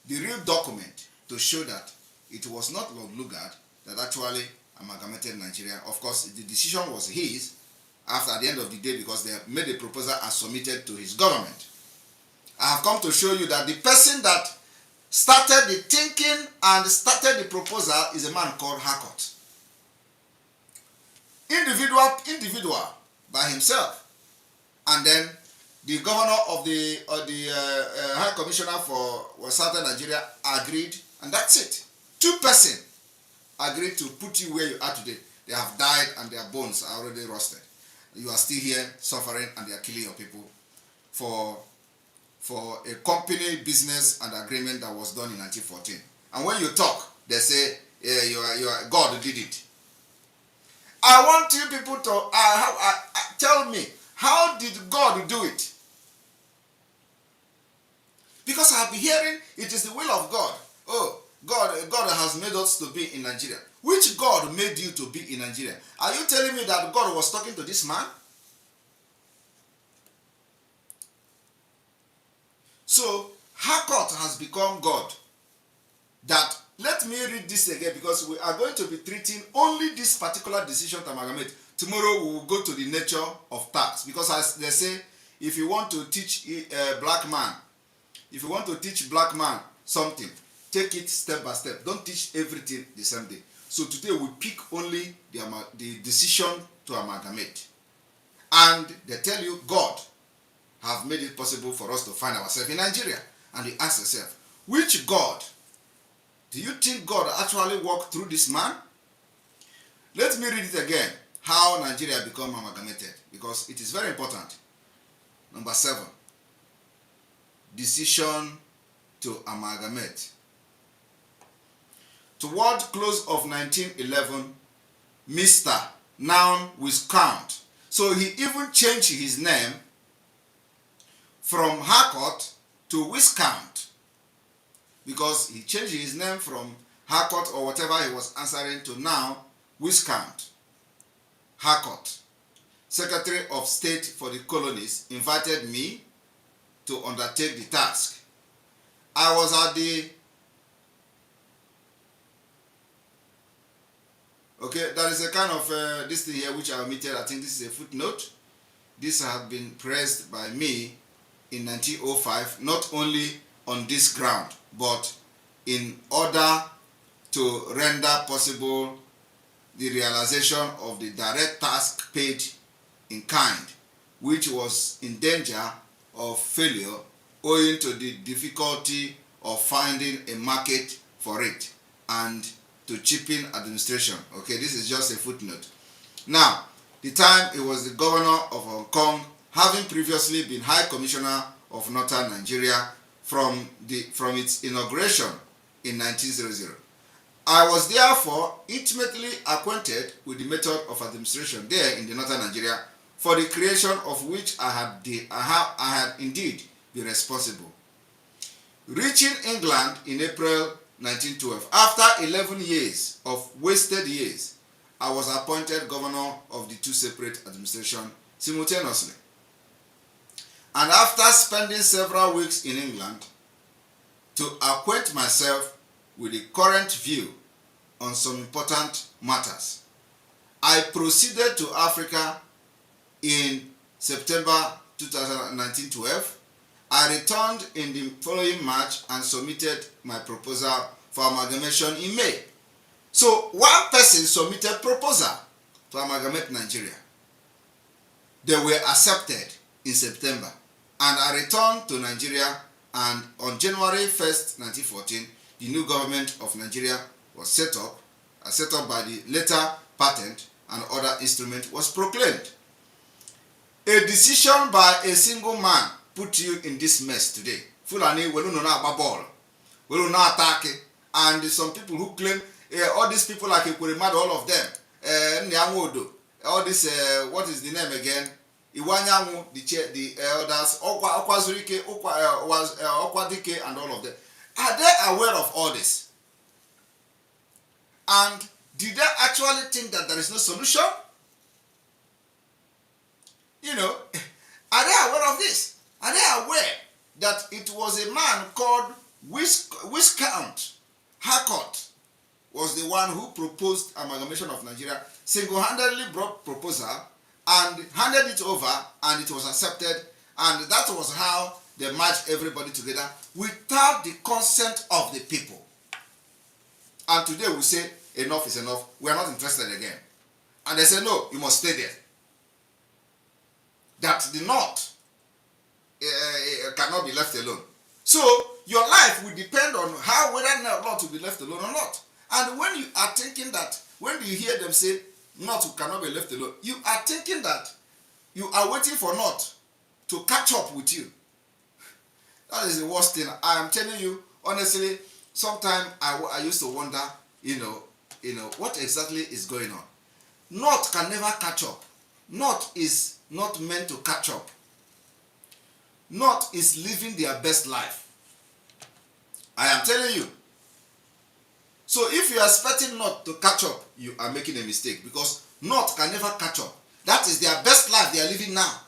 The real document to show that it was not Lord Lugard that actually amalgamated Nigeria. Of course, the decision was his at the end of the day because they made a proposal and submitted to his government. I have come to show you that the person that started the thinking and started the proposal is a man called Harcourt. Individual by himself. And then the governor of the High Commissioner for Southern Nigeria agreed, and that's it. 2 persons agreed to put you where you are today. They have died and their bones are already rusted. You are still here suffering and they are killing your people for a company business and agreement that was done in 1914. And when you talk, they say, yeah, God did it. I want you people to tell me, how did God do it? Because I have been hearing it is the will of God. Oh, God has made us to be in Nigeria. Which God made you to be in Nigeria? Are you telling me that God was talking to this man? So, Harcourt has become God. That, let me read this again because we are going to be treating only this particular decision to amalgamate. Tomorrow we will go to the nature of tax. Because as they say, if you want to teach a black man, something, take it step by step. Don't teach everything the same day. So today we pick only the decision to amalgamate. And they tell you God have made it possible for us to find ourselves in Nigeria. And you ask yourself, which God? Do you think God actually walked through this man? Let me read it again, how Nigeria become amalgamated, because it is very important. Number 7, decision to amalgamate. Toward close of 1911, Mr. Noun Viscount. So he even changed his name from Harcourt to Viscount, because he changed his name from Harcourt or whatever he was answering to now Viscount. Harcourt, Secretary of State for the Colonies, invited me to undertake the task. I was at the... Okay, there is a kind of this thing here which I omitted. I think this is a footnote. This had been pressed by me in 1905, not only on this ground, but in order to render possible the realization of the direct task paid in kind, which was in danger of failure owing to the difficulty of finding a market for it and to cheapen administration. Okay, this is just a footnote. Now, the time he was the governor of Hong Kong, having previously been High Commissioner of Northern Nigeria from its inauguration in 1900. I was therefore intimately acquainted with the method of administration there in the Northern Nigeria, for the creation of which I had indeed been responsible. Reaching England in April 1912, after 11 years of wasted years, I was appointed governor of the 2 separate administrations simultaneously. And after spending several weeks in England to acquaint myself with the current view on some important matters, I proceeded to Africa in September 2019-12. I returned in the following March and submitted my proposal for amalgamation in May. So one person submitted proposal to amalgamate Nigeria. They were accepted in September, and I returned to Nigeria, and on January 1st, 1914, the new government of Nigeria was set up by the later patent and other instrument was proclaimed. A decision by a single man put you in this mess today. Fulani will not ball, will not attack, and some people who claim all these people like Ekweremadu, all of them, all this what is the name again? Iwanyanwu, the elders, Okwazurike, Okwadike, and all of them. Are they aware of all this? And did they actually think that there is no solution? Are they aware of this? Are they aware that it was a man called Viscount Harcourt was the one who proposed amalgamation of Nigeria, single-handedly brought proposal and handed it over, and it was accepted, and that was how they merge everybody together without the consent of the people. And today we say enough is enough, we are not interested again. And they say no, you must stay there. That the North cannot be left alone. So your life will depend on how whether or not to be left alone or not. And when you are thinking that, when you hear them say North cannot be left alone, you are thinking that you are waiting for North to catch up with you. That is the worst thing. I am telling you honestly. Sometimes I used to wonder, what exactly is going on. North can never catch up. North is not meant to catch up. North is living their best life. I am telling you. So if you are expecting North to catch up, you are making a mistake, because North can never catch up. That is their best life they are living now.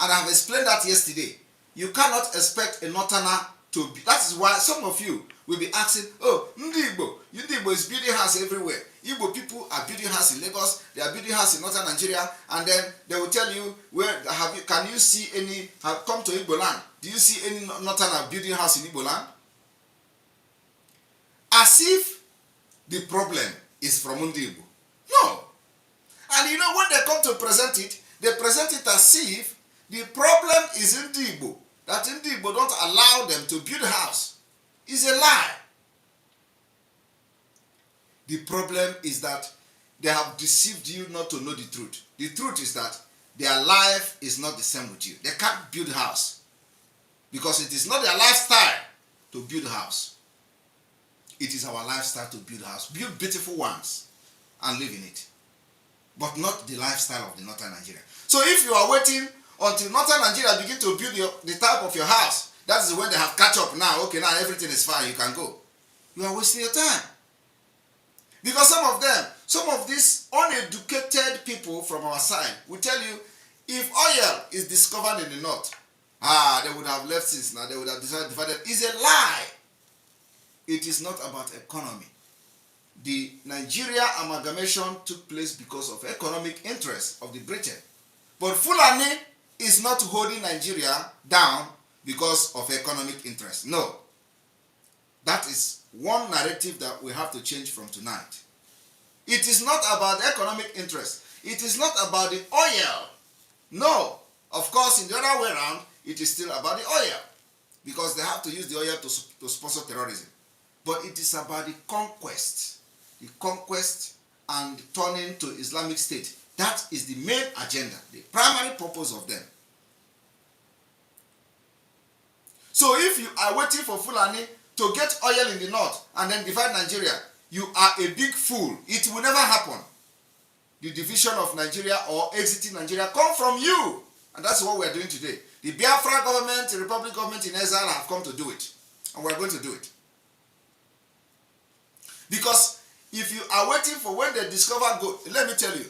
And I have explained that yesterday. You cannot expect a Northerner to be. That is why some of you will be asking, oh, Ndi Igbo is building houses everywhere. Igbo people are building houses in Lagos, they are building houses in northern Nigeria, and then they will tell you, can you see any, have come to Igbo land? Do you see any Northerner building house in Igbo land? As if the problem is from Ndi Igbo. No. And when they come to present it, they present it as if the problem is Ndi Igbo. That Ndi Igbo don't allow them to build a house. Is a lie. The problem is that they have deceived you not to know the truth. The truth is that their life is not the same with you. They can't build a house because it is not their lifestyle to build a house. It is our lifestyle to build a house. Build beautiful ones and live in it. But not the lifestyle of the northern Nigeria. So if you are waiting until northern Nigeria begin to build the type of your house, that is when they have catch up now. Okay, now everything is fine, you can go. You are wasting your time. Because some of these uneducated people from our side will tell you, if oil is discovered in the north, they would have left since now, they would have divided. It's a lie. It is not about economy. The Nigeria amalgamation took place because of economic interest of the Britain. But Fulani is not holding Nigeria down because of economic interest. No. That is one narrative that we have to change from tonight. It is not about economic interest. It is not about the oil. No. Of course, in the other way around, it is still about the oil. Because they have to use the oil to sponsor terrorism. But it is about the conquest. The conquest and turning to Islamic State. That is the main agenda, the primary purpose of them. So if you are waiting for Fulani to get oil in the north and then divide Nigeria, you are a big fool. It will never happen. The division of Nigeria or exiting Nigeria come from you. And that's what we are doing today. The Biafra government, the Republic government in exile have come to do it. And we are going to do it. Because if you are waiting for when they discover gold, let me tell you,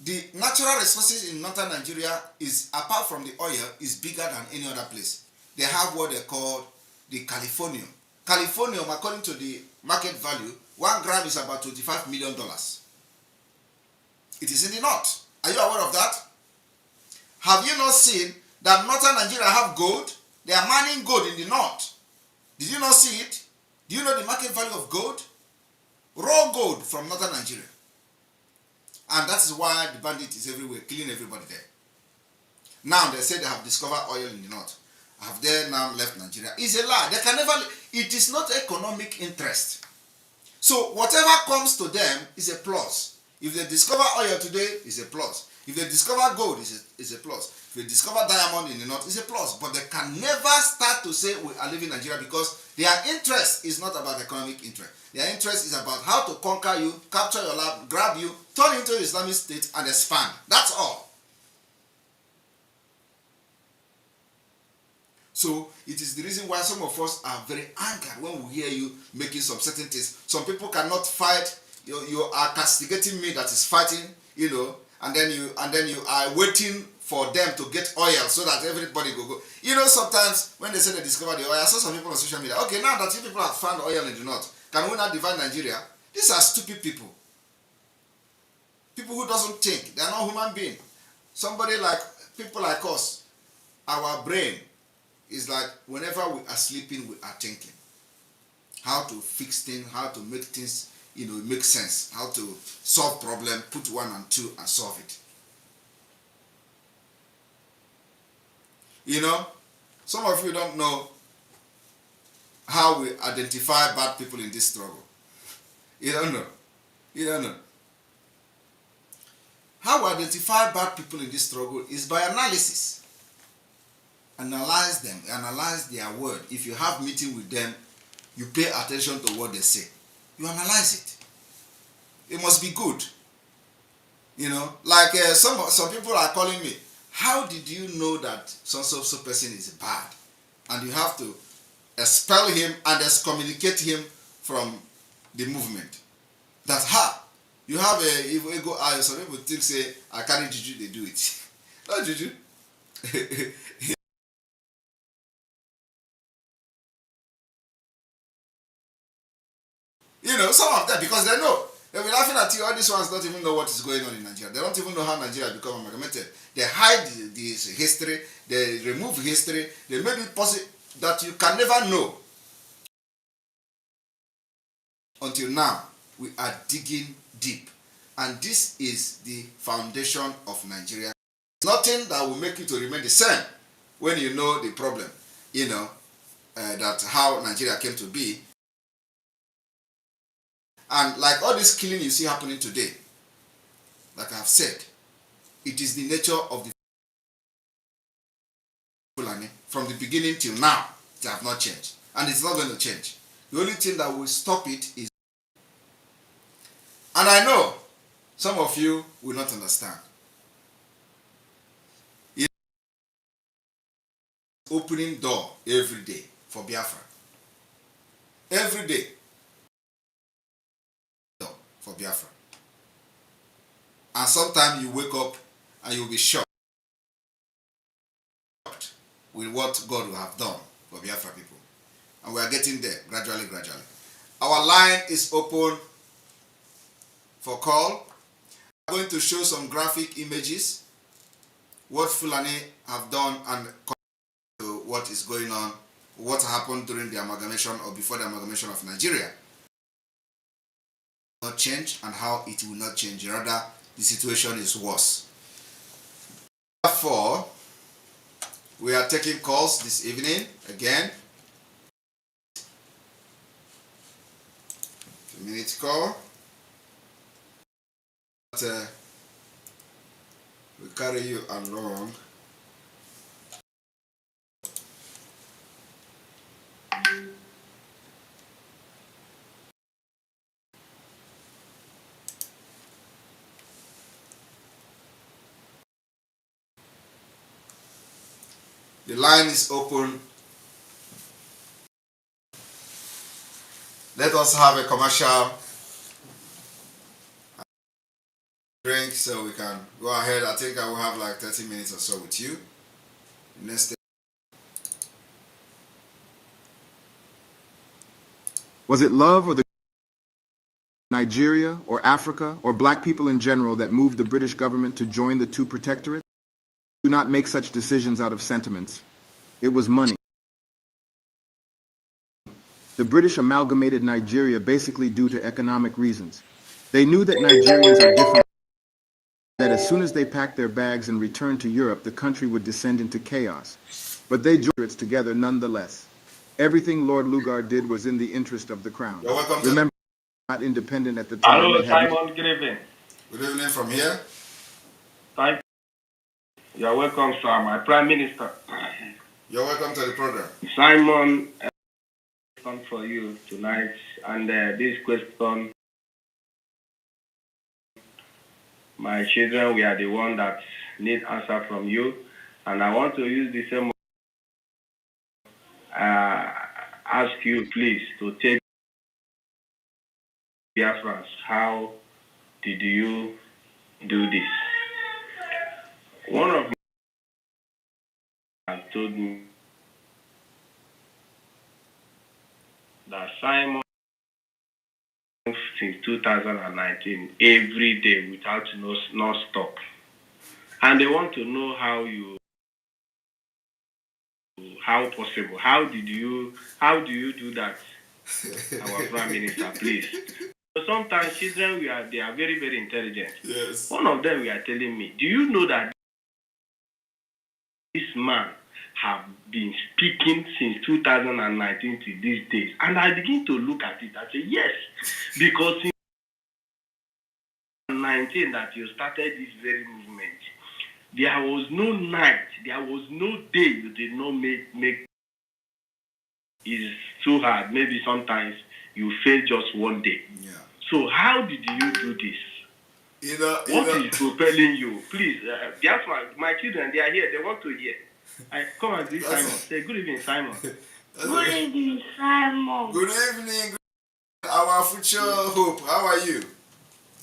the natural resources in northern Nigeria is, apart from the oil, is bigger than any other place. They have what they call the Californium. Californium, according to the market value, 1 gram is about $25 million. It is in the north. Are you aware of that? Have you not seen that northern Nigeria have gold? They are mining gold in the north. Did you not see it? Do you know the market value of gold? Raw gold from northern Nigeria. And that is why the bandit is everywhere, killing everybody there. Now they say they have discovered oil in the north. Have they now left Nigeria? It's a lie. They can never. It is not economic interest. So whatever comes to them is a plus. If they discover oil today, it's a plus. If they discover gold, it's a plus. If they discover diamond in the north, it's a plus. But they can never start to say we are leaving Nigeria because their interest is not about economic interest. Their interest is about how to conquer you, capture your land, grab you, turn into Islamic State and expand. That's all. So it is the reason why some of us are very angered when we hear you making some certain things. Some people cannot fight. You are castigating me that is fighting, and then you are waiting for them to get oil so that everybody go. Sometimes when they say they discover the oil, I saw some people on social media. Okay, now that you people have found oil in the north, can we not divide Nigeria? These are stupid people. People who doesn't think. They are not human beings. People like us, our brain, It's like whenever we are sleeping, we are thinking how to fix things, how to make things, make sense, how to solve problem, put one and two and solve it. Some of you don't know how we identify bad people in this struggle. You don't know. You don't know. How we identify bad people in this struggle is by analysis. Analyze them, analyze their word. If you have meeting with them, you pay attention to what they say. You analyze it. It must be good. Like some people are calling me, how did you know that so person is bad? And you have to expel him and excommunicate him from the movement. That's how you have a ego eye. Some people think say I carry juju, they do it. Not juju. Some of them, because they know. They'll be laughing at you. All these ones don't even know what is going on in Nigeria. They don't even know how Nigeria become amalgamated. They hide this history. They remove history. They make it possible that you can never know. Until now, we are digging deep. And this is the foundation of Nigeria. Nothing that will make you to remain the same when you know the problem. That how Nigeria came to be. And like all this killing you see happening today, like I have said, it is the nature of the Fulani. From the beginning till now, they have not changed. And it's not going to change. The only thing that will stop it is... And I know some of you will not understand. It's opening door every day for Biafra. Every day. For Biafra. And sometimes you wake up and you'll be shocked with what God will have done for Biafra people. And we are getting there gradually. Our line is open for call. I'm going to show some graphic images, what Fulani have done and what is going on, what happened during the amalgamation or before the amalgamation of Nigeria. Not change and how it will not change. Rather, the situation is worse. Therefore, we are taking calls this evening again. 2-minute call. But, we carry you along. The line is open. Let us have a commercial drink so we can go ahead. I think I will have like 30 minutes or so with you. Next. Was it love or the Nigeria or Africa or black people in general that moved the British government to join the two protectorates? Do not make such decisions out of sentiments. It was money. The British amalgamated Nigeria basically due to economic reasons. They knew that Nigerians are different, that as soon as they packed their bags and returned to Europe, the country would descend into chaos. But they joined it together nonetheless. Everything Lord Lugard did was in the interest of the crown. Remember, not independent at the time. Hello, Simon. Good evening. Good evening from here. Thank you. You're welcome, sir. My Prime Minister. You're welcome to the program. Simon, question for you tonight, and this question, my children, we are the one that need answer from you, and I want to use the same. Ask you, please, to take Biafrans. How did you do this? One of my told me that Simon, since 2019, every day without no stop, and they want to know how you how possible? How do you do that? Our Prime Minister, please. Sometimes children they are very, very intelligent. Yes. One of them were telling me, do you know that this man have been speaking since 2019 to these days? And I begin to look at it. I say, yes, because since 2019 that you started this very movement, there was no night, there was no day you did not make. It's too hard. Maybe sometimes you fail just one day. Yeah. So how did you do this? What is propelling you? Please, that's my children, they are here. They want to hear. I come and see Simon. Say, good evening, Simon. Good evening, Simon. Good evening. Our future hope. How are you?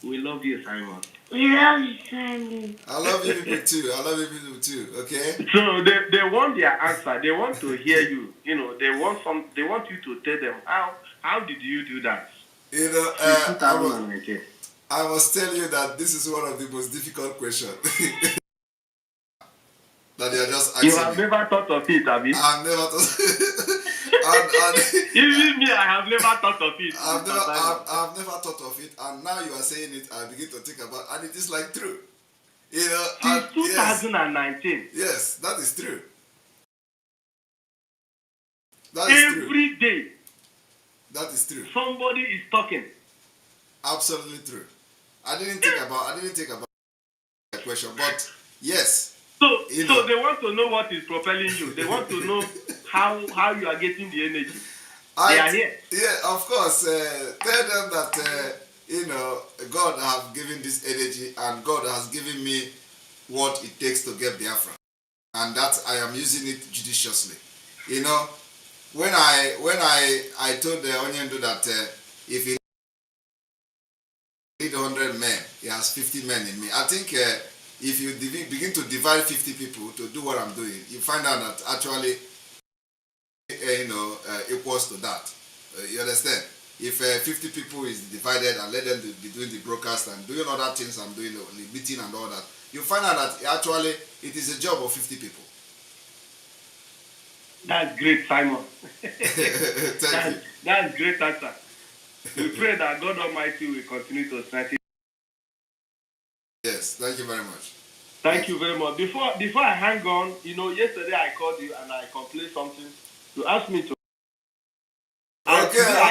We love you, Simon. We love you, Simon. I love you people too. I love you people too. Okay. So they want their answer. They want to hear you. You know, they want you to tell them how did you do that? I must tell you that this is one of the most difficult questions that they are just asking. You have never thought of it, have you? I've never thought. Even me, I have never thought of it. I've never thought of it, and now you are saying it, I begin to think about, and it is like true. Since 2019. Yes, that is true. That is true. Every day. That is true. Somebody is talking. Absolutely true. I didn't think about the question, but yes. So they want to know what is propelling you. They want to know how you are getting the energy. They are here. Yeah, of course. Tell them that God have given this energy, and God has given me what it takes to get Biafra, and that I am using it judiciously. When I told the Onyendo that if he need 100 men, he has 50 men in me. I think if you begin to divide 50 people to do what I'm doing, you find out that actually equals to that. You understand? If 50 people is divided and let them be doing the broadcast and doing other things I'm doing, the meeting and all that, you find out that actually it is a job of 50 people. That's great, Simon. Thank you. That's great answer. We pray that God Almighty will continue to strengthen. Yes, thank you very much. Thank you very much. Before I hang on, yesterday I called you and I complained something. You asked me to. I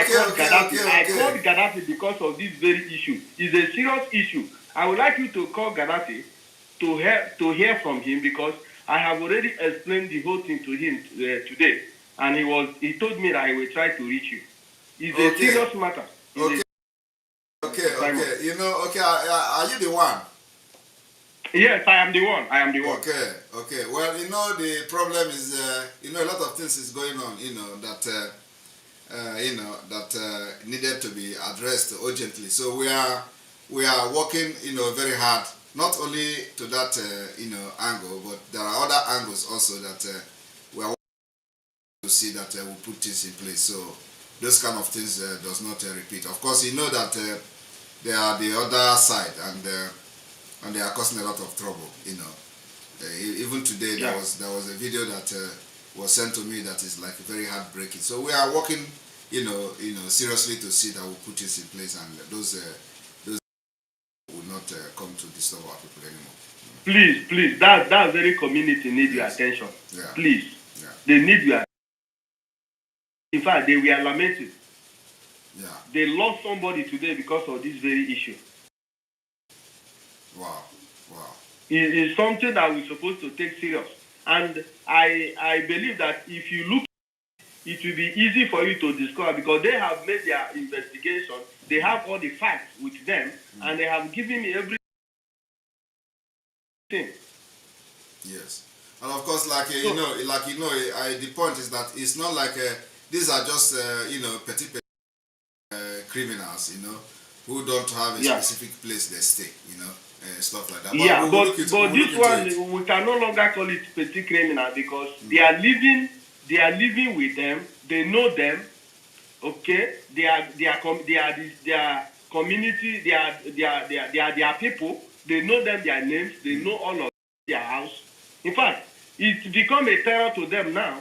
called Gaddafi because of this very issue. It's a serious issue. I would like you to call Gaddafi to hear from him, because I have already explained the whole thing to him today, and he told me that he will try to reach you. It's a serious matter. Okay. Are you the one? Yes, I am the one. Okay. Well, the problem is, a lot of things is going on, that needed to be addressed urgently. So we are working, very hard, not only to that, angle, but there are other angles also that we are working to see that we put things in place. So those kind of things does not repeat. Of course, that they are the other side, and they are causing a lot of trouble. Even today there was a video that was sent to me that is like very heartbreaking. So we are working, seriously to see that we put this in place, and those will not come to disturb our people anymore. Please, that very community need your attention. Yeah. Please, they need your. In fact, they were lamenting. Yeah. They lost somebody today because of this very issue. Wow. It is something that we're supposed to take serious. And I believe that if you look, it will be easy for you to discover, because they have made their investigation. They have all the facts with them, and they have given me everything. Yes. And of course, the point is that it's not like these are just petty criminals, who don't have a specific place they stay, stuff like that. But this one we can no longer call it petty criminal, because they are living with them. They know them. Okay, they are community. They are their people. They know them, their names. They know all of their house. In fact, it's become a terror to them now.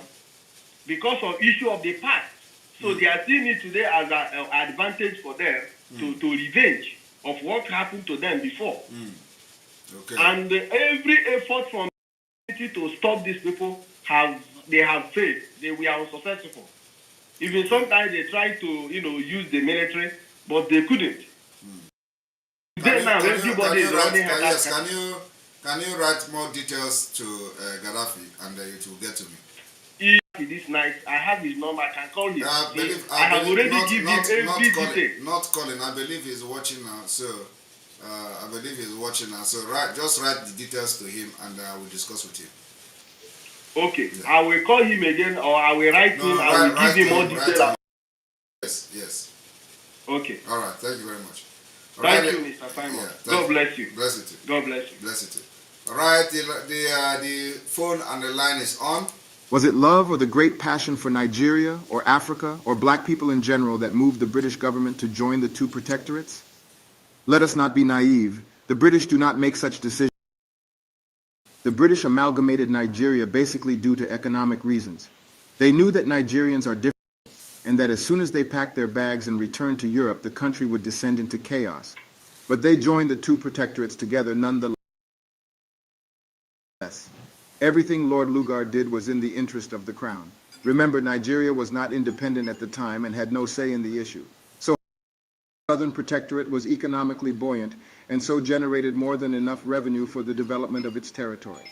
because of issue of the past. So they are seeing it today as an advantage for them to revenge of what happened to them before. Okay. And every effort from to stop these people have failed. They were unsuccessful. Even sometimes they try to use the military, but they couldn't. Today now everybody is running head. Can you write more details to Gaddafi and it will get to me? This night, I have his number. I can call him. I have already given him every detail. Not calling. I believe he's watching now. So I believe he's watching now. So just write the details to him, and I will discuss with him. Okay, yeah. I will call him again, or I will write him. I will give him more details. Yes. Okay. All right. Thank you very much. Thank you, Mr. Simon. Yeah, God bless you. Bless you too. God bless you. Bless you too. All right. The phone and the line is on. Was it love or the great passion for Nigeria or Africa or black people in general that moved the British government to join the two protectorates? Let us not be naive. The British do not make such decisions. The British amalgamated Nigeria basically due to economic reasons. They knew that Nigerians are different and that as soon as they packed their bags and returned to Europe, the country would descend into chaos. But they joined the two protectorates together nonetheless. Everything Lord Lugard did was in the interest of the crown. Remember, Nigeria was not independent at the time and had no say in the issue. So the Southern Protectorate was economically buoyant and so generated more than enough revenue for the development of its territory.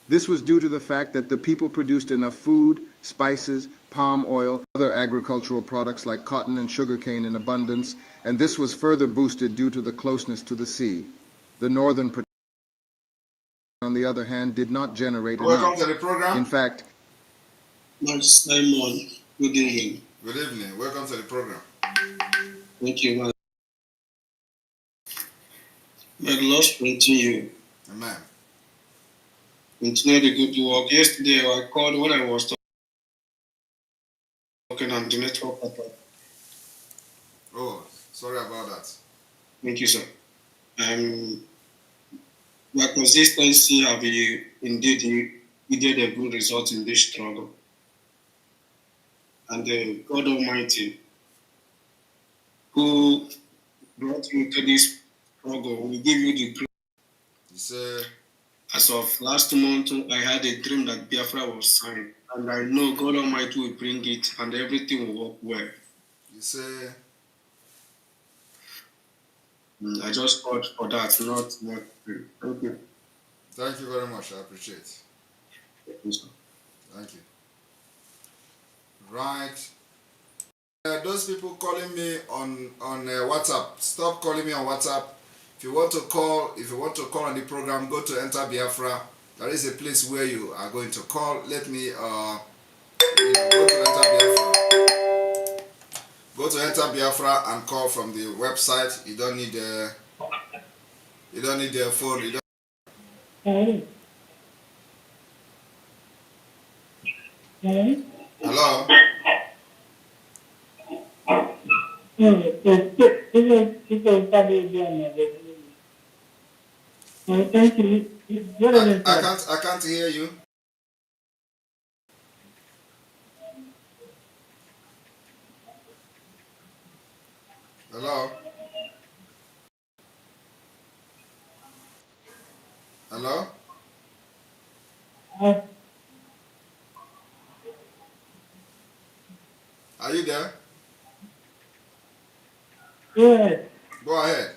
This was due to the fact that the people produced enough food, spices, palm oil, other agricultural products like cotton and sugarcane in abundance, and this was further boosted due to the closeness to the sea. The Northern Protectorate, on the other hand, did not generate enough. Welcome to the program. In fact, Simon, good evening. Good evening. Welcome to the program. Thank you, man. May the Lord strengthen you. Amen. Continue the good work. Yesterday, I called when I was talking on the network. Oh, sorry about that. Thank you, sir. Your consistency have indeed yielded a good result in this struggle. And God Almighty, who brought you to this struggle, will give you the grace. As of last month, I had a dream that Biafra was signed, and I know God Almighty will bring it, and everything will work well. You say? I just called for that, not. Thank you. Thank you very much. I appreciate it. Thank you. Right. Those people calling me on WhatsApp, stop calling me on WhatsApp. If you want to call on the program, go to Enter Biafra. There is a place where you are going to call. Let me go to Enter Biafra. Go to Enter Biafra and call from the website. You don't need a phone. You don't. Hello. I can't hear you. Hello. Hello. Are you there? Yes. Go ahead.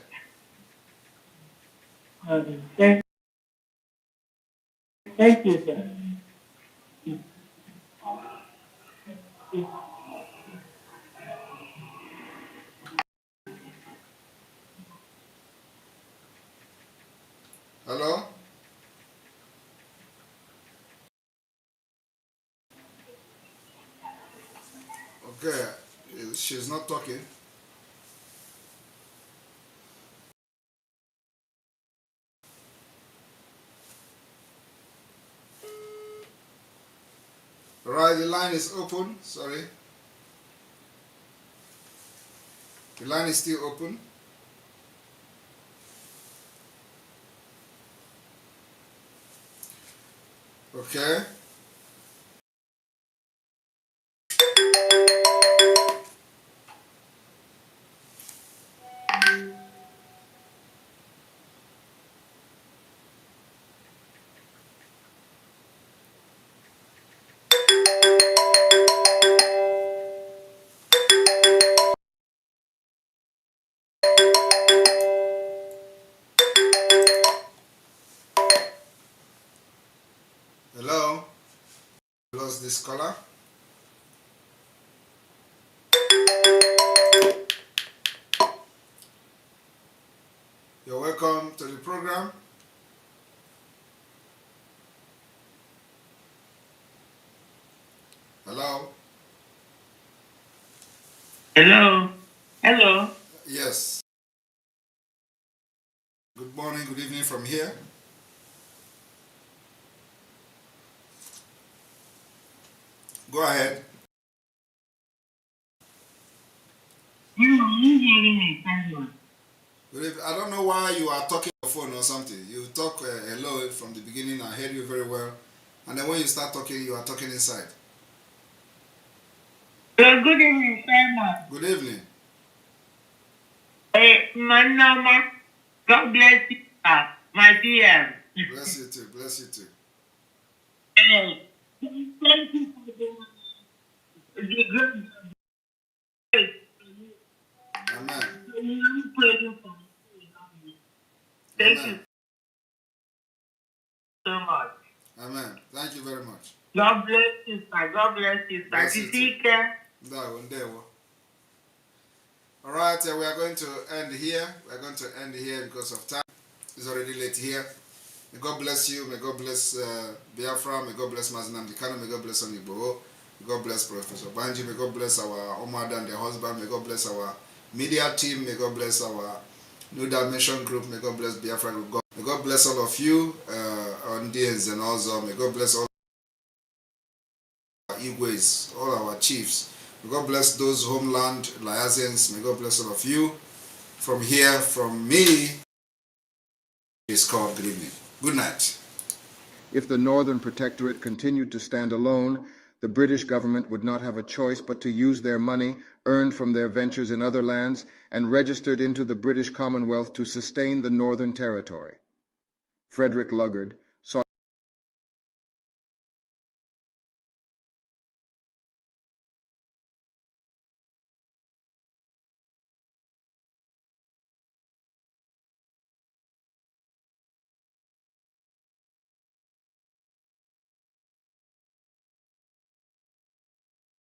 Thank you, sir. Hello? Okay, she's not talking. Right, the line is open. Sorry. The line is still open. Okay. focus this caller. You're welcome to the program. Hello? Hello. Hello. Yes. Good morning, good evening from here. Go ahead. Good evening. I don't know why you are talking on the phone or something. You talk hello from the beginning. I heard you very well. And then when you start talking, you are talking inside. Good evening, Simon. Good evening. Manama. God bless you, sir. My dear. Bless you too. Bless you too. Thank you for the great. Amen. Thank you so much. Amen. Thank you very much. God bless you, sir. God bless you, sir. Bless you too. All right, we are going to end here. We are going to end here because of time. It's already late here. May God bless you. May God bless Biafra. May God bless Mazinam Dikano. May God bless Onibo. May God bless Professor Banji. May God bless our Omar and their husband. May God bless our media team. May God bless our New Dimension group. May God bless Biafra group. May God bless all of you, Indians and also. May God bless all our Igwes, all our chiefs. May God bless those homeland liaisons. May God bless all of you. From here, from me, it's called good evening. Good night. If the Northern Protectorate continued to stand alone, the British government would not have a choice but to use their money earned from their ventures in other lands and registered into the British Commonwealth to sustain the Northern Territory. Frederick Luggard,